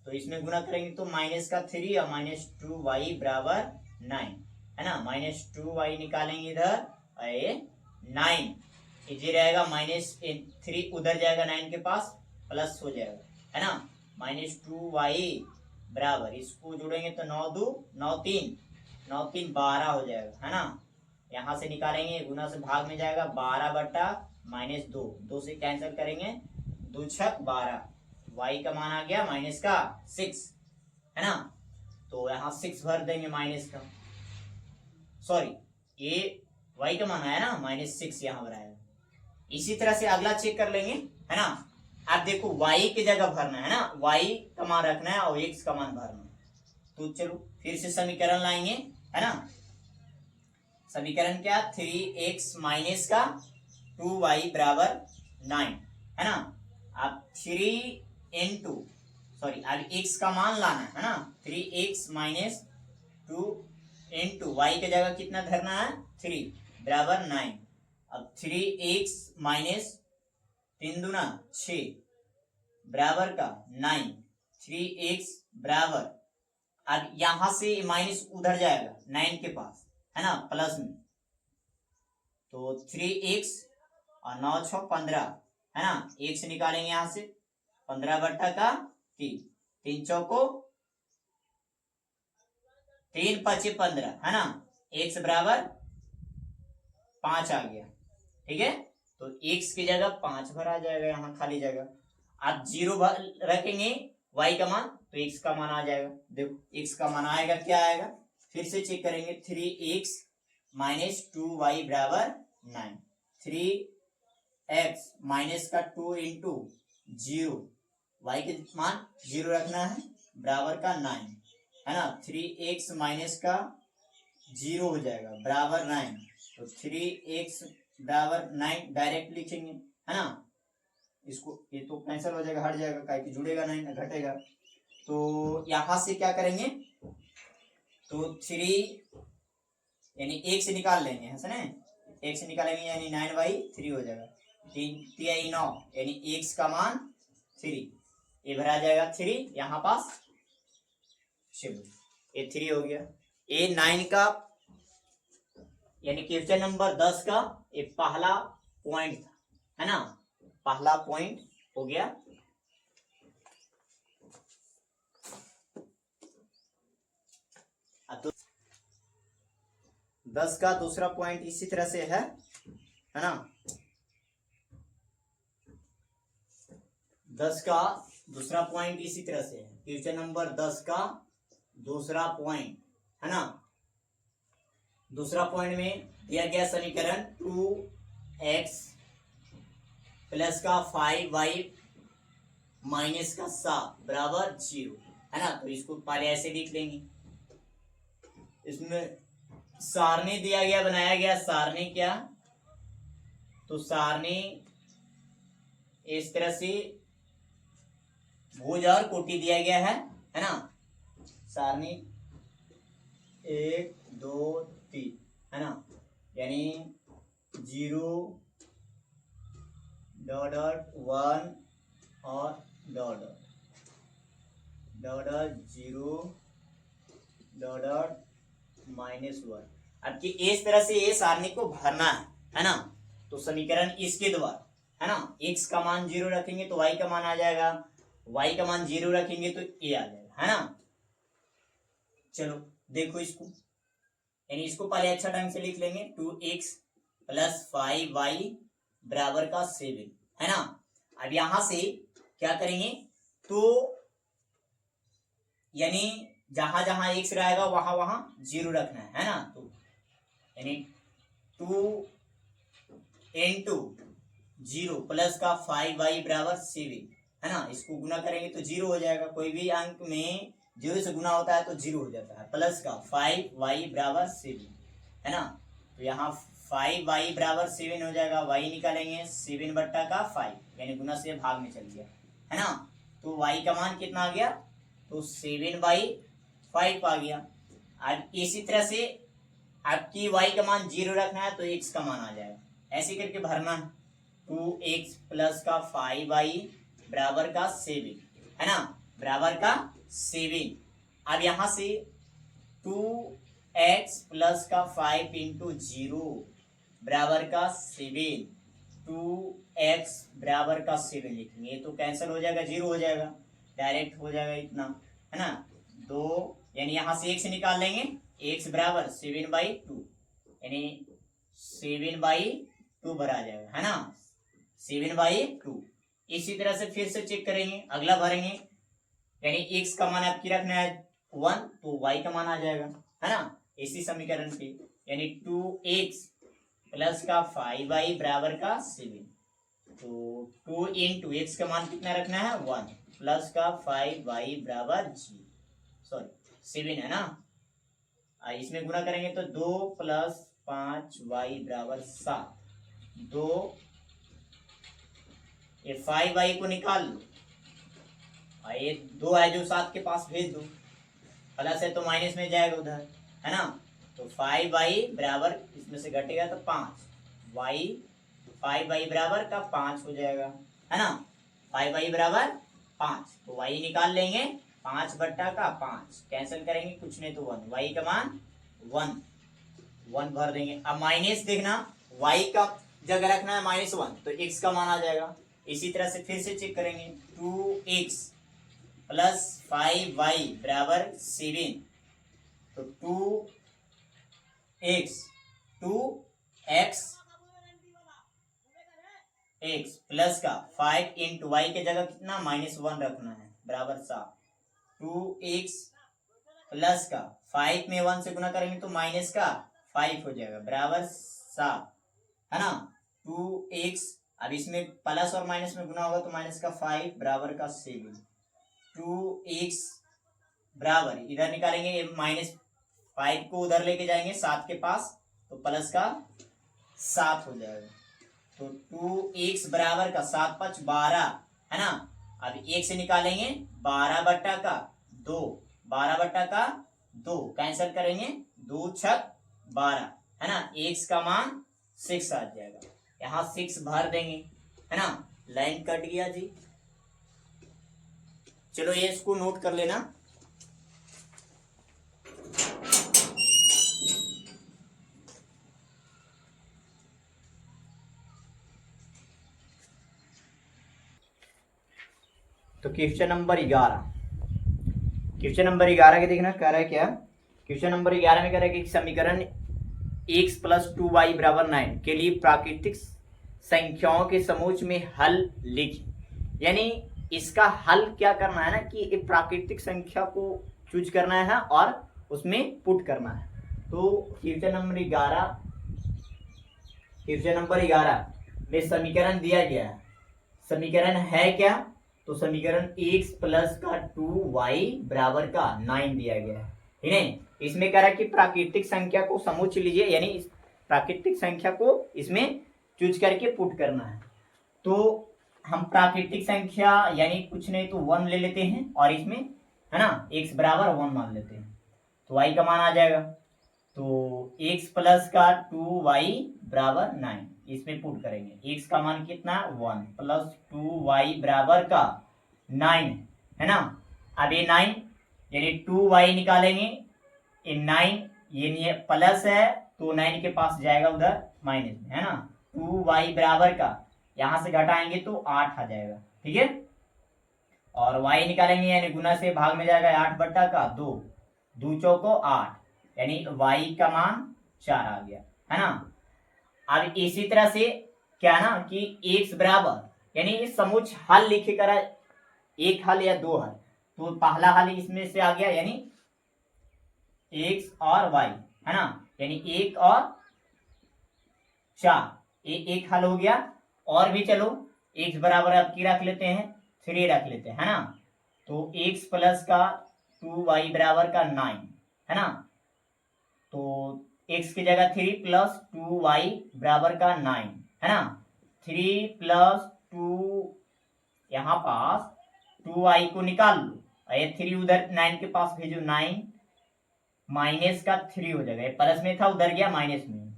तो इसमें गुना करेंगे तो माइनस का 3 और माइनस 2y बराबर 9 है ना। माइनस 2y निकालेंगे इधर, 9 इजी रहेगा, माइनस 3 उधर जाएगा 9 के पास, प्लस हो जाएगा है ना। माइनस 2y बराबर, इसको जोड़ेंगे तो 9 2 9 3 9 3 12 हो जाएगा है ना। यहाँ से निकालेंगे, गुना से भाग में जाएगा, 12 माइनस 2, 2 से कैंसिल करेंगे, 2 6 12, y का मान आ गया माइनस का 6 है ना। तो यहाँ 6 भर देंगे माइनस का, सॉरी ये y का मान आया ना माइनस 6 यहाँ भराएगा। इसी तरह से अगला चेक कर लेंगे है ना। आप देखो y की जगह भरना है ना, y का मान रखना है और x का मान भरना है। तो चलो फिर से समीकरण लाएंगे है ना। समीकरण क्या, 3x माइनस का 2y बराबर 9 है ना। अब 3 इंटू, सॉरी अब x का मान लाना है ना, 3x माइनस 2 इंटू y की जगह कितना धरना है, 3 बराबर 9। अब 3x माइनस 3 दूना 6 बराबर का 9, 3x बराबर, अब यहां से माइनस उधर जाएगा 9 के पास है ना, प्लस में। तो 3x और 9 6 15 है ना, x निकालेंगे यहाँ से, 15/3, 3 चौको 3 5 15 है ना, x बराबर 5 आ गया, ठीक है। तो x की जगह 5 भरा जाएगा यहाँ खाली जगह। आप 0 रखेंगे y का मान तो x का मान आ जाएगा। देखो x का मान आएगा, क्या आएगा, फिर से चेक करेंगे, 3x माइनस 2y बराबर 9, 3x माइनस का 2 इंटू 0, y के मान 0 रखना है बराबर का 9 है ना। 3x माइनस का 0 हो जाएगा बराबर 9, तो 3x बराबर 9 डायरेक्ट लिखेंगे है ना। इसको ये तो कैंसिल हो जाएगा, हट जाएगा, काहे कि जुड़ेगा नहीं ना घटेगा। तो यहां से क्या करेंगे, तो 3 यानी 1 से निकाल लेंगे है ना, 1 से निकालेंगे यानी 9/3 हो जाएगा। 3 9 यानी x का मान 3, ये भरा जाएगा 3 यहाँ पास शिव, ये 3 हो गया। ये 9 का यानी क्वेश्चन नंबर 10 का ये पहला पॉइंट था, है ना, पहला पॉइंट हो गया। तो 10 का दूसरा पॉइंट इसी तरह से है ना। 10 का दूसरा पॉइंट इसी तरह से है, क्वेश्चन नंबर 10 का दूसरा पॉइंट, है ना। दूसरा पॉइंट में दिया गया समीकरण 2x प्लस का 5y माइनस का 7 बराबर 0, है ना। तो इसको पहले ऐसे लिख लेंगे। इसमें सारणी दिया गया, बनाया गया सारणी क्या, तो सारणी इस तरह से भुज और कोटि दिया गया है ना। सारणी 1 2 3, है ना, यानी 0 डॉट डॉट 1 और dot dot dot 0 dot dot -1। अब कि इस तरह से ये सारणी को भरना है ना। तो समीकरण इसके द्वारा, है ना, x का मान 0 रखेंगे तो y का मान आ जाएगा, y का मान 0 रखेंगे तो a आ जाएगा, है ना। चलो देखो इसको, यानी इसको पहले अच्छा ढंग से लिख लेंगे। 2x प्लस 5y बराबर का 7, है ना। अब यहां से क्या करेंगे, तो यानी जहां जहां x रहेगा वहां वहां 0 रखना है ना। तो यानी 2 into 0 प्लस का 5y बराबर 7, है ना। इसको गुना करेंगे तो 0 हो जाएगा, कोई भी अंक में 0 से गुना होता है तो 0 हो जाता है। प्लस का 5y बराबर 7, है ना। तो यहाँ 5y बराबर 7 हो जाएगा, y निकालेंगे 7 बट्टा का 5 यानी गुना से भाग में चल गया, है ना। तो y का मान कितना आ गया, तो 7/5 आ गया। अब इसी तरह से आपकी y का मान 0 रखना है तो x का मान आ जाएगा, ऐसे करके भरना है। 2x प्लस का 5y बराबर का 7, है ना, बराबर का 7। अब यहां से 2x प्लस का 5 इंटू 0 बराबर का 7, 2x बराबर का 7 लिखेंगे, तो कैंसिल हो जाएगा, 0 हो जाएगा, डायरेक्ट हो जाएगा इतना, है ना। 2 यानी यहां से x निकाल लेंगे, x बराबर 7/2 यानी 7/2 भरा जाएगा, है ना, 7/2। इसी तरह से फिर से चेक करेंगे, अगला भरेंगे, यानी x का मान आपकी रखना है 1 तो y का मान आ जाएगा, है ना, इसी समीकरण पे। यानी 2x प्लस का 5y बराबर का 7, तो 2 into x का मान कितना रखना है 1 प्लस का 5y बराबर 7, है ना। इसमें गुना करेंगे तो 2 प्लस 5y बराबर 7, 2 ये 5y को निकाल लो, ये 2 है जो 7 के पास भेज दो, प्लस है तो माइनस में जाएगा उधर, है ना। तो 5y बराबर इसमें से घटेगा तो 5y, 5y बराबर का 5 हो जाएगा, है ना, 5y बराबर 5, तो y निकाल लेंगे 5 बट्टा का 5, कैंसिल करेंगे कुछ नहीं तो 1, y का मान 1 भर देंगे। अब माइनस देखना, y का जगह रखना है -1 तो x का मान आ जाएगा। इसी तरह से फिर से चेक करेंगे, 2x प्लस 5y बराबर 7, तो 2x प्लस का 5 इंटू y के जगह कितना -1 रखना है बराबर 7, 2x प्लस का 5 में 1 से गुना करेंगे तो माइनस का 5 हो जाएगा बराबर 7, है ना। 2x अब इसमें प्लस और माइनस में गुना होगा तो माइनस का 5 बराबर का 7, 2x बराबर इधर निकालेंगे -5 को उधर लेके जाएंगे 7 के पास तो प्लस का 7 हो जाएगा, तो 2x बराबर का 7 × 5 = 12, है ना। अब 1 से निकालेंगे 12 बट्टा का 2, 12 बट्टा का 2 कैंसिल करेंगे, 2 × 6 = 12, है ना, x का मान 6 आ जाएगा। यहाँ 6 भर देंगे, है ना, लाइन कट गया जी। चलो ये इसको नोट कर लेना। तो क्वेश्चन नंबर 11, क्वेश्चन नंबर 11 के देखना कह रहा है क्या। क्वेश्चन नंबर 11 में कह रहा है कि समीकरण x प्लस 2y बराबर 9 के लिए प्राकृतिक संख्याओं के समूह में हल लिखिए। यानी इसका हल क्या करना है ना कि एक प्राकृतिक संख्या को चूज करना है और उसमें पुट करना है। तो क्वेश्चन नंबर 11 में समीकरण दिया गया है। समीकरण है क्या, तो समीकरण x प्लस का 2y बराबर का 9 दिया गया है, ठीक है। इसमें कह रहा है कि प्राकृतिक संख्या को समूच लीजिए, यानी इस प्राकृतिक संख्या को इसमें चूज करके पुट करना है। तो हम प्राकृतिक संख्या यानी कुछ नहीं तो 1 ले लेते हैं और इसमें, है ना, x बराबर 1 मान लेते हैं, तो y का मान आ जाएगा। तो x प्लस का 2y बराबर 9 इसमें पुट करेंगे। x का मान कितना, 1 प्लस 2y बराबर का 9, है ना। अब ये 9 यानी 2y निकालेंगे, ये 9 ये प्लस है तो 9 के पास जाएगा उधर माइनस में, है ना। 2y बराबर का यहां से घटाएंगे तो 8 आ जाएगा, ठीक है। और y निकालेंगे यानी गुना से भाग में जाएगा 8 बट्टा का 2, 2 चौको 8, यानी y का मान 4 आ गया, है ना। अब इसी तरह से क्या ना कि x बराबर यानी इस समूच हल लिखे कर, एक हल या दो हल, तो पहला हल इसमें से आ गया यानी x और y, है ना, यानी 1 और 4, एक हल हो गया। और भी चलो x बराबर अब की रख लेते हैं 3 रख लेते हैं, है ना। तो x प्लस का 2y बराबर का 9, है ना। तो x की जगह 3 प्लस 2y बराबर का 9, है ना। 3 प्लस 2 यहाँ पास 2y को निकाल लो, ये 3 उधर 9 के पास भेजो, 9 माइनस का 3 हो जाएगा, प्लस में था उधर गया माइनस में।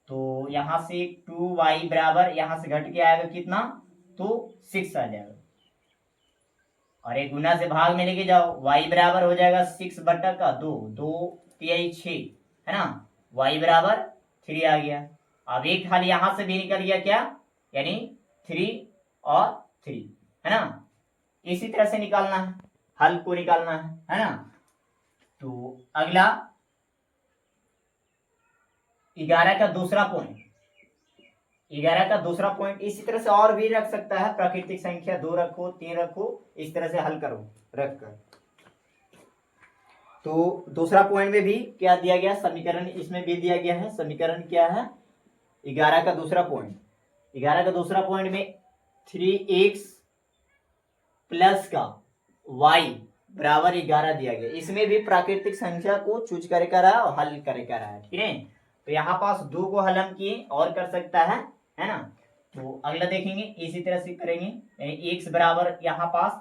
तो यहाँ से 2y बराबर यहाँ से घट के आएगा कितना, तो 6 आ जाएगा। और एक गुना से भाग में लेके जाओ, y बराबर हो जाएगा 6 बट्टा का 2, 2 तिहाई 6, है ना। y बराबर 3 आ गया। अब एक हल यहां से भी निकल गया क्या, यानी 3 और 3, है ना। इसी तरह से निकालना है, हल को निकालना है ना। तो अगला 11 का दूसरा पॉइंट, 11 का दूसरा पॉइंट इसी तरह से और भी रख सकता है। प्राकृतिक संख्या 2 रखो, 3 रखो, इस तरह से हल करो रखकर। तो दूसरा पॉइंट में भी क्या दिया गया, समीकरण इसमें भी दिया गया है। समीकरण क्या है, 11 का दूसरा पॉइंट, 11 का दूसरा पॉइंट में 3x प्लस का y बराबर 11 दिया गया। इसमें भी प्राकृतिक संख्या को चूज करके रहा और हल करके रहा है, ठीक है। तो यहाँ पास 2 को हल हम किए और कर सकता है ना। तो अगला देखेंगे इसी तरह से करेंगे, यानी x बराबर यहाँ पास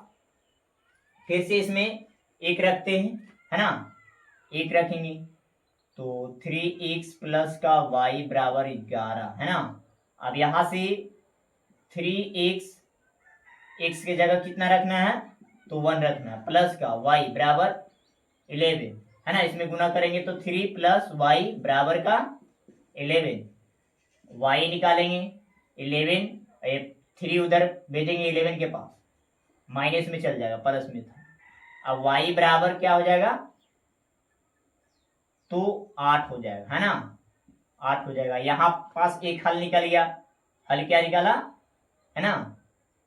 फिर से इसमें 1 रखते हैं, है ना, 1 रखेंगे। तो 3x प्लस का y बराबर 11, है ना। अब यहां से 3x, x की जगह कितना रखना है, तो 1 रखना है, प्लस का y बराबर 11, है ना। इसमें गुना करेंगे तो 3 प्लस y बराबर का 11, y निकालेंगे 11, 3 उधर भेजेंगे 11 के पास, माइनस में चल जाएगा, प्लस में था। अब y बराबर क्या हो जाएगा, तो 8 हो जाएगा, है ना, 8 हो जाएगा। यहाँ पास एक हल निकल गया, हल क्या निकाला, है ना,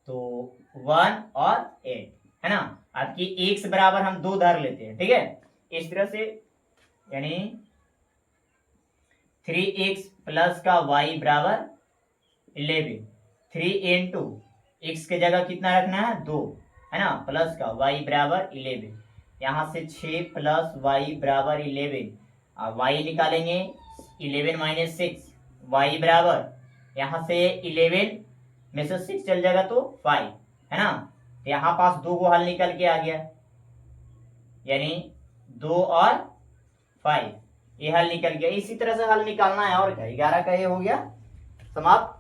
तो 1 और 8, है ना। आपकी x बराबर हम 2 धर लेते हैं, ठीक है, इस तरह से, यानी 3x प्लस का y बराबर 11, 3 इंटू x की जगह कितना रखना है, 2, है ना, प्लस का y बराबर 11, यहाँ से 6 प्लस y बराबर 11, अब y निकालेंगे 11 माइनस 6, y बराबर यहाँ से 11 में से 6 चल जाएगा तो 5, है ना। तो यहाँ पास 2 को हल निकल के आ गया, यानी 2 और 5, ये हल निकल गया। इसी तरह से हल निकालना है, और क्या, 11 का ये हो गया समाप्त।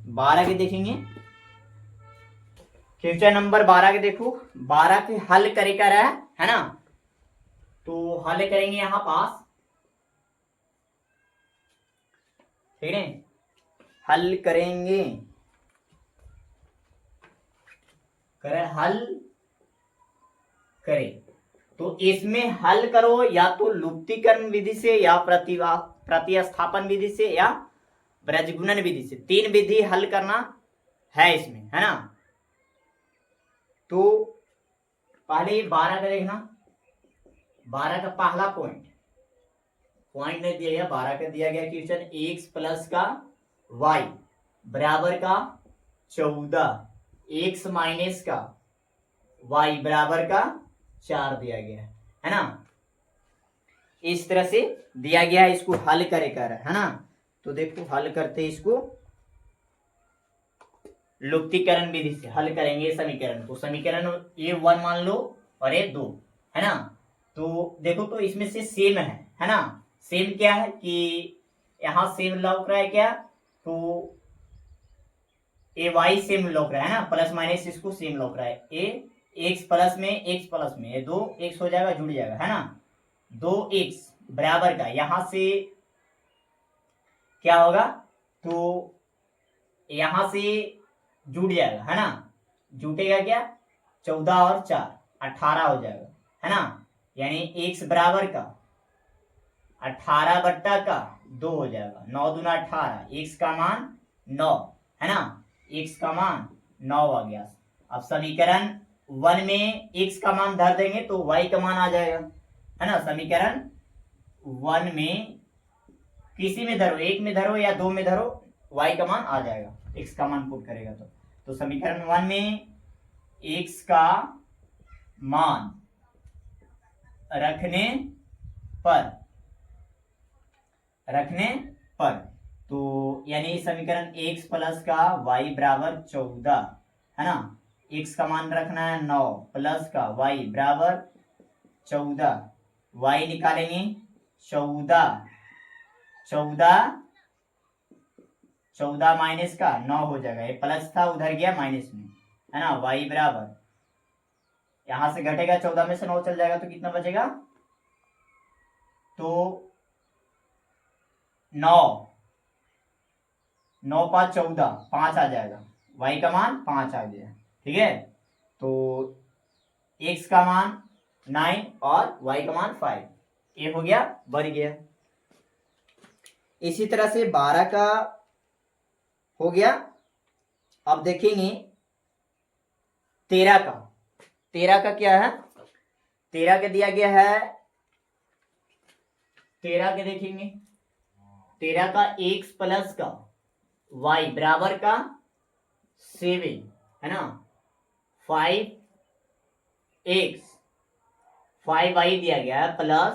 12 के देखेंगे, क्वेश्चन नंबर 12 के देखो, 12 के हल करे कर है ना। तो हल करेंगे यहां पास, ठीक है, हल करेंगे, करें हल करें। तो इसमें हल करो या तो लुप्तीकरण विधि से या प्रतिस्थापन विधि से या ब्रजगुणन विधि से, 3 विधि हल करना है इसमें, है ना। तो पहले 12 का देखना, 12 का पहला पॉइंट नहीं दिया गया, 12 का दिया गया क्वेश्चन x प्लस का y बराबर का 14, x माइनस का y बराबर का 4 दिया गया है ना। इस तरह से दिया गया है, इसको हल करे कर, है ना। तो देखो हल करते इसको लुप्तीकरण विधि से हल करेंगे समीकरण को। समीकरण ये 1 मान लो और ये 2, है ना। तो देखो तो इसमें से सेम है ना। सेम क्या है कि यहां सेम लौक रहा है क्या, तो ए वाई सेम लौक रहा है ना, प्लस माइनस इसको सेम लौक रहा है। ए एक्स प्लस में ये 2 एक्स हो जाएगा, जुड़ जाएगा, है ना। 2 एक्स बराबर का यहां से क्या होगा, तो यहां से जुड़ जाएगा, है ना। जुटेगा क्या, 14 और 4 18 हो जाएगा, है ना। यानी एक्स बराबर का 18 बट्टा का 2 हो जाएगा, 9 दूना 18, एक्स का मान 9, है ना। एक्स का मान 9 आ गया। अब समीकरण 1 में एक्स का मान धर देंगे तो वाई का मान आ जाएगा, है ना। समीकरण 1 में किसी में धरो, 1 में धरो या 2 में धरो, वाई का मान आ जाएगा, एक्स का मान पुट करेगा तो समीकरण 1 में एक्स का मान रखने पर तो यानी समीकरण x प्लस का y बराबर 14, है ना। x का मान रखना है 9 प्लस का y बराबर 14, y निकालेंगे 14 माइनस का 9 हो जाएगा, ये प्लस था उधर गया माइनस में, है ना। y बराबर यहां से घटेगा, 14 में से 9 चल जाएगा तो कितना बचेगा, तो 9 5 14 5 आ जाएगा, y का मान 5 आ गया, ठीक है। तो x का मान 9 और y का मान 5, ये हो गया, बढ़ गया। इसी तरह से 12 का हो गया। अब देखेंगे 13 का क्या है, 13 का दिया गया है, 13 के देखेंगे, 13 का x प्लस का y बराबर का 7, है ना। 5x 5y दिया गया है प्लस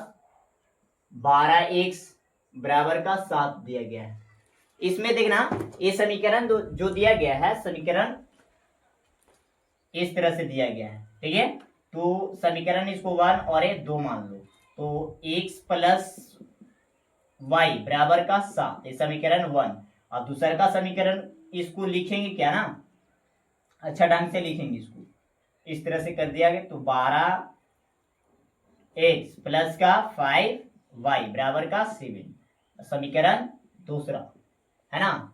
12x बराबर का 7 दिया गया है। इसमें देखना ये समीकरण जो दिया गया है, समीकरण इस तरह से दिया गया है, ठीक है। तो समीकरण इसको 1 और ये 2 मान लो, तो x प्लस y बराबर का 7, ये समीकरण 1। और दूसरा का समीकरण इसको लिखेंगे क्या ना, अच्छा ढंग से लिखेंगे इसको, इस तरह से कर दिया गया। तो 12x प्लस का 5y बराबर का 7, समीकरण दूसरा, है ना।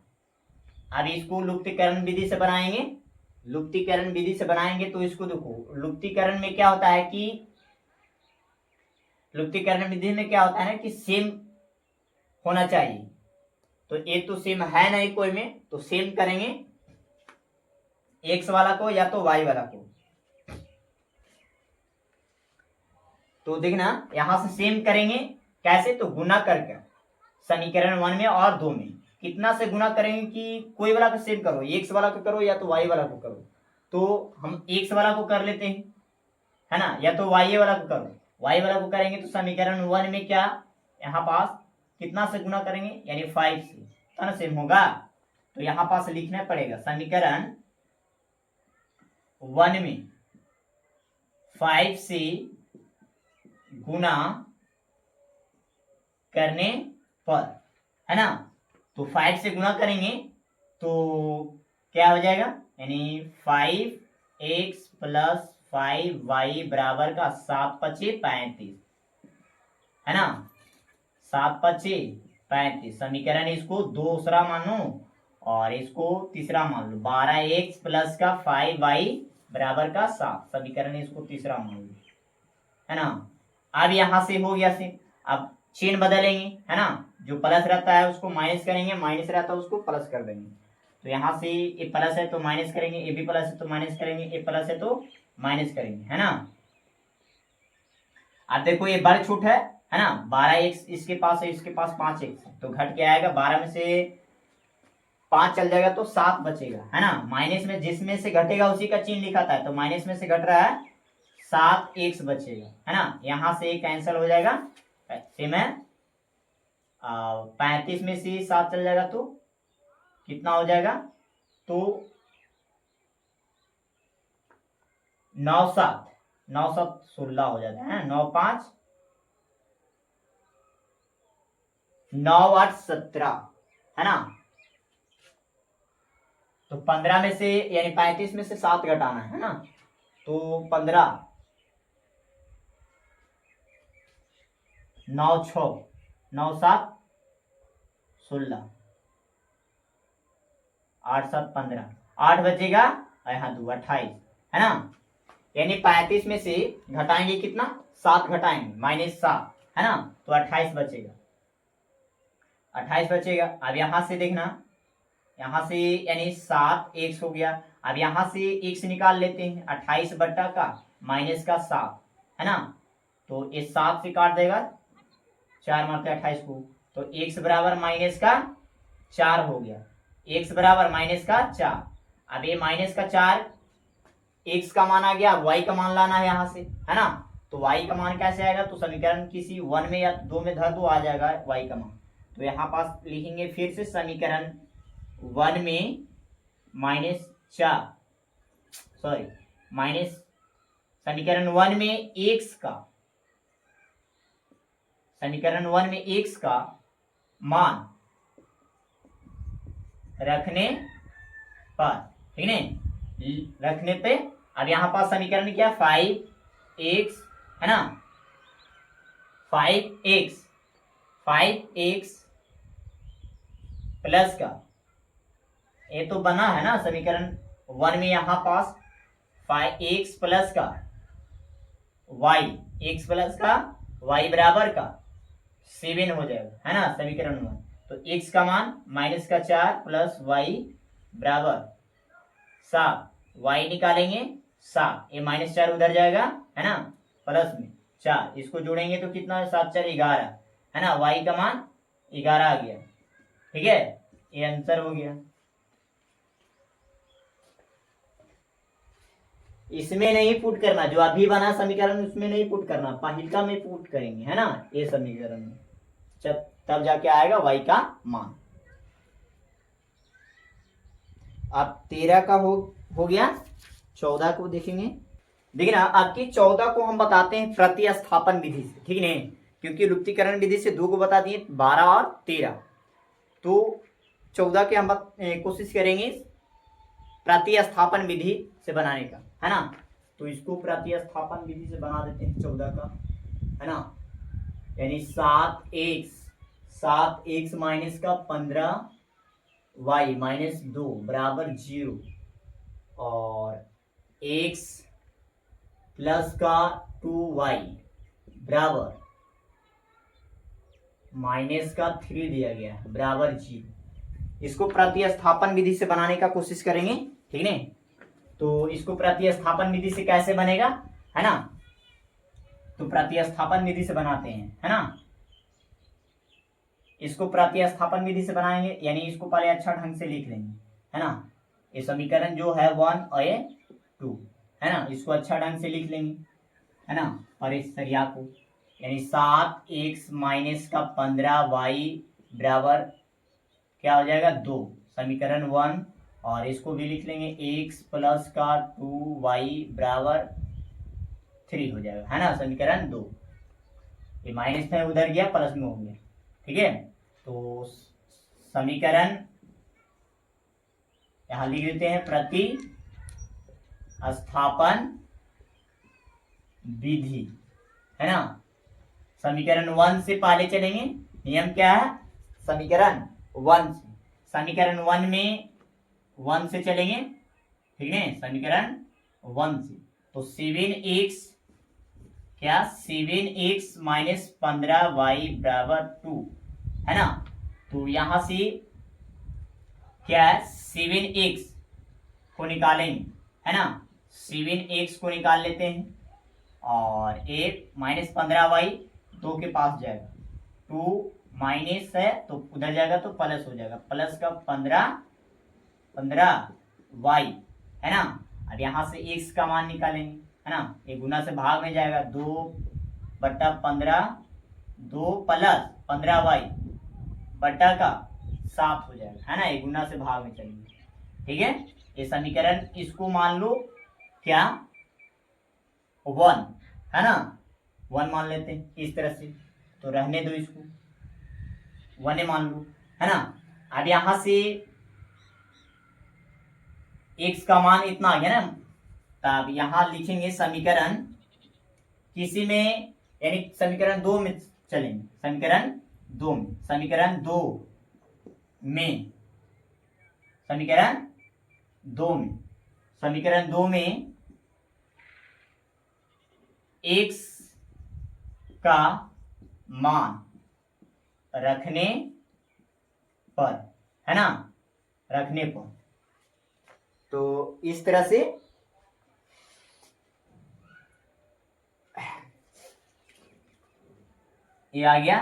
अब इसको लुप्तीकरण विधि से बनाएंगे, तो इसको देखो, लुप्तीकरण में क्या होता है कि लुप्तीकरण विधि में क्या होता है ना कि सेम होना चाहिए। तो ये तो सेम है नहीं कोई में, तो सेम करेंगे x वाला को या तो y वाला को। तो देखना यहां से सेम करेंगे कैसे, तो गुना करके समीकरण 1 में और 2 में कितना से गुना करेंगे कि कोई वाला को सेम करो, x वाला को करो या तो y वाला को करो। तो हम x वाला को कर लेते हैं, है ना, या तो y वाला को करो। y वाला को करेंगे तो समीकरण 1 में क्या यहाँ पास कितना से गुना करेंगे, यानी 5 से, तो ना सेम होगा। तो यहाँ पास लिखना पड़ेगा समीकरण 1 में 5 से गुना करने पर, है ना। तो 5 से गुना करेंगे तो क्या हो जाएगा, यानी 5x + 5y बराबर का 7 × 5 = 35, है ना। 7 × 5 = 35। समीकरण इसको दूसरा मानो और इसको तीसरा मान लो। 12x + का 5y बराबर का 7, समीकरण इसको तीसरा मान लो, है ना। अब यहां से हो गया से, अब चिन्ह बदलेंगे, है ना। जो प्लस रहता है उसको माइनस करेंगे, माइनस रहता है उसको प्लस कर देंगे। तो यहाँ से ये प्लस है तो माइनस करेंगे, ये भी प्लस है तो माइनस करेंगे, ये प्लस है तो माइनस करेंगे, है ना। अब देखो ये बड़ छूट है ना। 12x इसके पास है, इसके पास 5x है, तो घट के आएगा 12 में से 5 चल जाएगा तो 7 बचेगा, है ना। माइनस में जिसमें से घटेगा उसी का चिन्ह लिखा था, तो माइनस में से घट रहा है 7x बचेगा, है ना। यहां से कैंसिल हो जाएगा, सेम है। 35 में से 7 चल जाएगा तो कितना हो जाएगा, तो 9 7 9 7 16 हो जाता है, 9 5 9 8 17, है ना। तो 15 में से यानी 35 में से 7 घटाना है ना, तो 15 9 6 9 7 16 8 7 15, 8 बचेगा और यहाँ 2 28, है ना। यानी 35 में से घटाएंगे कितना, 7 घटाएंगे, -7, है ना, तो 28 बचेगा, 28 बचेगा। अब यहां से देखना, यहां से यानी 7x हो गया। अब यहां से x निकाल लेते हैं, 28 बट्टा का माइनस का 7, है ना। तो ये 7 से काट देगा, 4 मारते 28 को, तो x बराबर माइनस का 4 हो गया, x बराबर माइनस का 4। अब ये माइनस का 4 x का मान आ गया, y का मान लाना है यहाँ से, है ना। तो y का मान कैसे आएगा, तो समीकरण किसी 1 में या 2 में धर दो, आ जाएगा y का मान। तो यहाँ पास लिखेंगे फिर से समीकरण 1 में -4, सॉरी माइनस, समीकरण 1 में x का, समीकरण 1 में x का मान रखने पर, ठीक है, रखने पे। अब यहां पास समीकरण क्या, 5x, है ना, 5x प्लस का, ये तो बना है ना समीकरण 1 में, यहां पास 5x प्लस का y, x प्लस का y बराबर का 7 हो जाएगा, है ना, समीकरण 1। तो x का मान -4 प्लस y बराबर 7, y निकालेंगे 7, ये -4 उधर जाएगा, है ना, प्लस में 4, इसको जोड़ेंगे तो कितना है, 7 4 11, है ना। y का मान 11 आ गया, ठीक है, ये आंसर हो गया। इसमें नहीं पुट करना, जो अभी बना समीकरण उसमें नहीं पुट करना, पहिलका में पुट करेंगे, है ना, ये समीकरण में, जब तब जाके आएगा y का मान। अब 13 का हो गया, 14 को देखेंगे। देखिए ना, आपकी 14 को हम बताते हैं प्रतिस्थापन विधि से, ठीक है, क्योंकि लुप्तीकरण विधि से 2 को बता दिए, 12 और 13। तो 14 के हम कोशिश करेंगे प्रतिस्थापन विधि से बनाने का, है ना। तो इसको प्रतिस्थापन विधि से बना देते हैं 14 का, है ना। यानी 7x माइनस का 15y -2 बराबर 0, और x प्लस का 2y बराबर -3 दिया गया है बराबर 0। इसको प्रतिस्थापन विधि से बनाने का कोशिश करेंगे, ठीक है। तो इसको प्रतिस्थापन विधि से कैसे बनेगा, है ना, तो प्रतिस्थापन विधि से बनाते हैं, है ना। इसको प्रतिस्थापन विधि से बनाएंगे, यानी इसको पहले अच्छा ढंग से लिख लेंगे, है ना। ये समीकरण जो है 1 और ये 2, है ना, इसको अच्छा ढंग से लिख लेंगे, है ना। और इस सरिया को, यानी 7x माइनस का 15y बराबर क्या हो जाएगा 2, समीकरण 1। और इसको भी लिख लेंगे x प्लस का 2y बराबर 3 हो जाएगा, है ना, समीकरण 2। ये माइनस में उधर गया, प्लस में हो गया, ठीक है। तो समीकरण यहां लिख देते हैं प्रति स्थापन विधि, है ना। समीकरण 1 से पहले चलेंगे। नियम क्या है? समीकरण 1 से, समीकरण 1 में 1 से चलेंगे, ठीक है। समीकरण 1 से तो 7x क्या, 7x माइनस 15y बराबर 2, है ना। तो यहां से क्या है, 7x को निकालेंगे, है ना। 7x को निकाल लेते हैं और एक माइनस 15y 2 के पास जाएगा, 2 माइनस है तो उधर जाएगा तो प्लस हो जाएगा, प्लस का 15y, है ना। अब यहां से x का मान निकालेंगे, है ना। ये गुना से भाग में जाएगा, 2/15, 2 प्लस 15y बटा का 7 हो जाएगा, है ना। ये गुना से भाग में चलेंगे, ठीक है। ये समीकरण, इसको मान लो क्या, 1, है ना। 1 मान लेते हैं इस तरह से, तो रहने दो इसको, 1 मान लो, है ना। अब यहां से x का मान इतना आ गया ना, तब यहां लिखेंगे समीकरण किसी में, यानी समीकरण 2 में चलेंगे, समीकरण 2 में, समीकरण 2 में, समीकरण 2 में, समीकरण 2 में x का मान रखने पर, है ना, रखने पर, तो इस तरह से ये आ गया,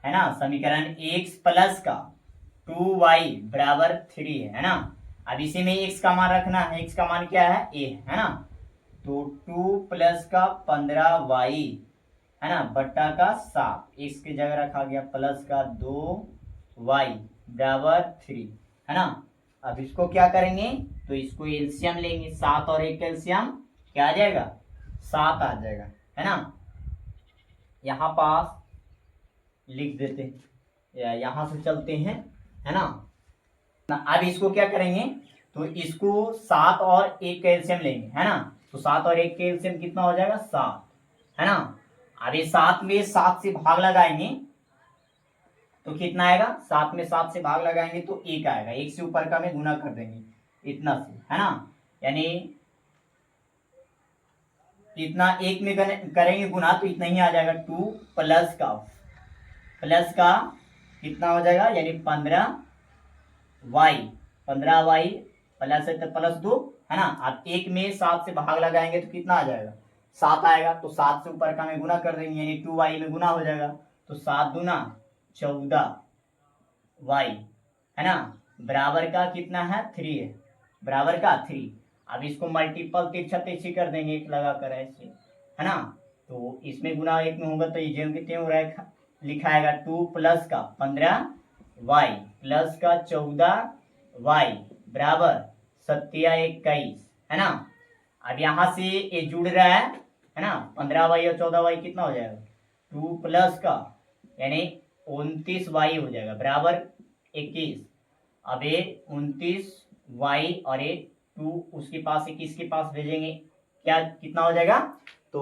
है ना। समीकरण x प्लस का 2y बराबर 3 है ना। अब इसी में x का मान रखना है, x का मान क्या है, a, है ना। तो 2 प्लस का 15y, है ना, बट्टा का 7, x की जगह रखा गया, प्लस का 2y बराबर 3, है ना। अब इसको क्या करेंगे, तो इसको एलसीएम लेंगे, 7 और 1 का एलसीएम क्या आ जाएगा, 7 आ जाएगा, है ना। यहां पास लिख देते हैं, यहां से चलते हैं, है ना। अब इसको क्या करेंगे, तो इसको 7 और 1 का एलसीएम लेंगे, है ना। तो 7 और 1 का एलसीएम कितना हो जाएगा, 7, है ना। अब ये 7 में 7 से भाग लगाएंगे तो कितना आएगा, 7 में 7 से भाग लगाएंगे तो 1 आएगा, 1 से ऊपर का में गुना कर देंगे इतना से, है ना। यानी इतना 1 में करेंगे गुना तो इतना ही आ जाएगा, 2 प्लस का कितना हो जाएगा, यानी 15y, 15y प्लस है तो प्लस 2, है ना। अब 1 में 7 से भाग लगाएंगे तो कितना आ जाएगा, 7 आएगा, तो 7 से ऊपर का में गुना कर देंगे, यानी 2y में गुना हो जाएगा, तो 7 दूना 14y, है ना, बराबर का कितना है, 3 है, बराबर का 3। अब इसको मल्टीपल तिरछा तिरछी कर देंगे, एक लगा कर ऐसे, है ना। तो इसमें गुना 1 में होगा तो ये ज्यों के त्यों लिखाएगा, 2 प्लस का 15y प्लस का 14y बराबर 7×21, है ना। अब यहां से ये जुड़ रहा है ना, 15y और 14y कितना हो जाएगा, 2 प्लस का यानी 29y हो जाएगा बराबर 21। अब ये 29y और ये 2 उसके पास 21 के पास भेजेंगे, क्या कितना हो जाएगा, तो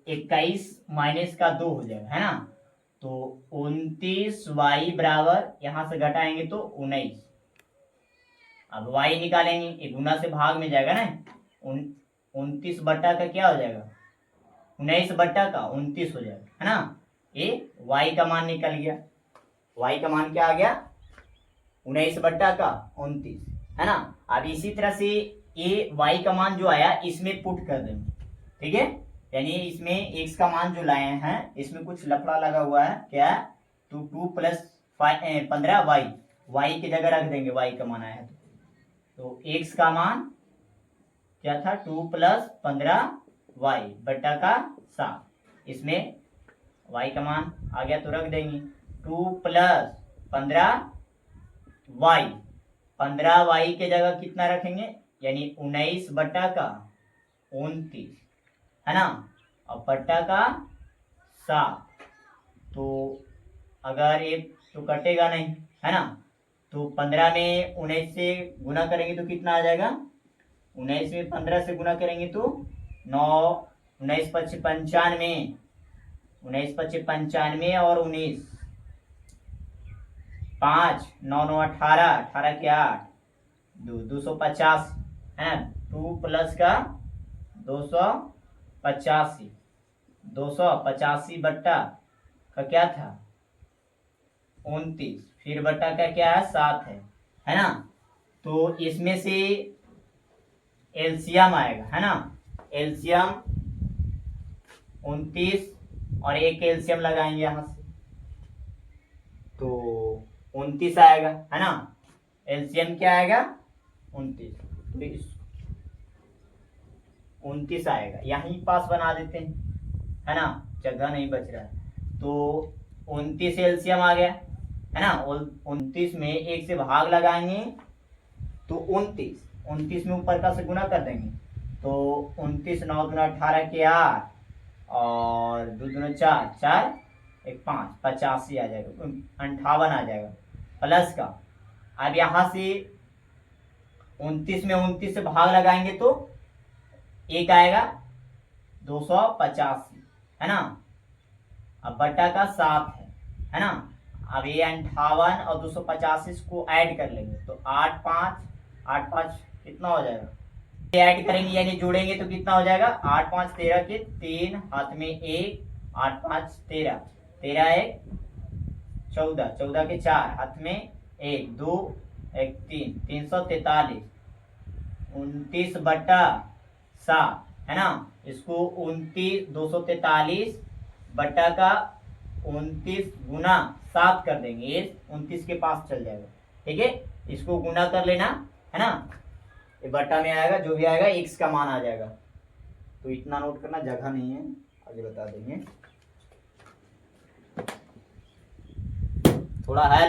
21 माइनस का 2 हो जाएगा, है ना। तो 29y बराबर यहां से घटाएंगे तो 19। अब y निकालेंगे, एक गुना से भाग में जाएगा ना, 29 बट्टा का क्या हो जाएगा, 19 बट्टा का 29 हो जाएगा, है ना। ये y का मान निकल गया, y का मान क्या आ गया, 19 बट्टा का 29, है ना। अब इसी तरह से ये y का मान जो आया इसमें पुट कर देंगे, ठीक है। यानी इसमें x का मान जो लाए हैं इसमें कुछ लफड़ा लगा हुआ है, क्या है, तो 2 प्लस 15y, y की जगह रख देंगे, y का मान आया है तो x का मान क्या था, 2 प्लस 15y बट्टा का 7, इसमें y का मान आ गया तो रख देंगे, 2 प्लस 15y, 15y के जगह कितना रखेंगे, यानी 19 बट्टा का 29, है ना, और बट्टा का 7, तो अगर ये तो कटेगा नहीं, है ना, तो 15 में 19 से गुना करेंगे तो कितना आ जाएगा, 19 में 15 से गुना करेंगे तो 9, 19 पच्चीस 95, 19 पच्चीस 95 और 19, 5, 9 9 18, 18 के 8, 250 है, 2 प्लस का 285, 285 बट्टा का क्या था 29, फिर बट्टा का क्या है 7 है ना। तो इसमें से एलसीएम आएगा, है ना, एलसीएम 29 और एक एलसीएम लगाएंगे यहां से, तो 29 आएगा, है ना। एलसीएम क्या आएगा 29, तो 29 आएगा, यहीं पास बना देते हैं, है ना, जगह नहीं बच रहा है। तो 29 एलसीएम आ गया, है ना। 29 में 1 से भाग लगाएंगे तो 29 में ऊपर का से गुना कर देंगे, तो 29 9 दूना 18 के 8 और 2 दूना 4, 4 1 5, 85 आ जाएगा, 58 आ जाएगा प्लस का। अब यहां से 29 में 29 से भाग लगाएंगे तो एक आएगा 285, है ना। अब बट्टा का 7 है ना। अब ये 58 और 285 को ऐड कर लेंगे तो 8 5 कितना हो जाएगा, ऐड करेंगे यानी जोड़ेंगे तो कितना हो जाएगा, 8 5 13 के 3 हाथ में 1, 8 5 13, 13 1 14, 14 के 4 हाथ में 1 2 1 3, 343, 29 बट्टा 7, है ना। इसको 29 243 बट्टा का 29 गुना 7 कर देंगे, ये 29 के पास चल जाएगा, ठीक है। इसको गुना कर लेना, है ना, ये बट्टा में आएगा, जो भी आएगा x का मान आ जाएगा। तो इतना नोट करना, जगह नहीं है, आगे बता देंगे, थोड़ा है।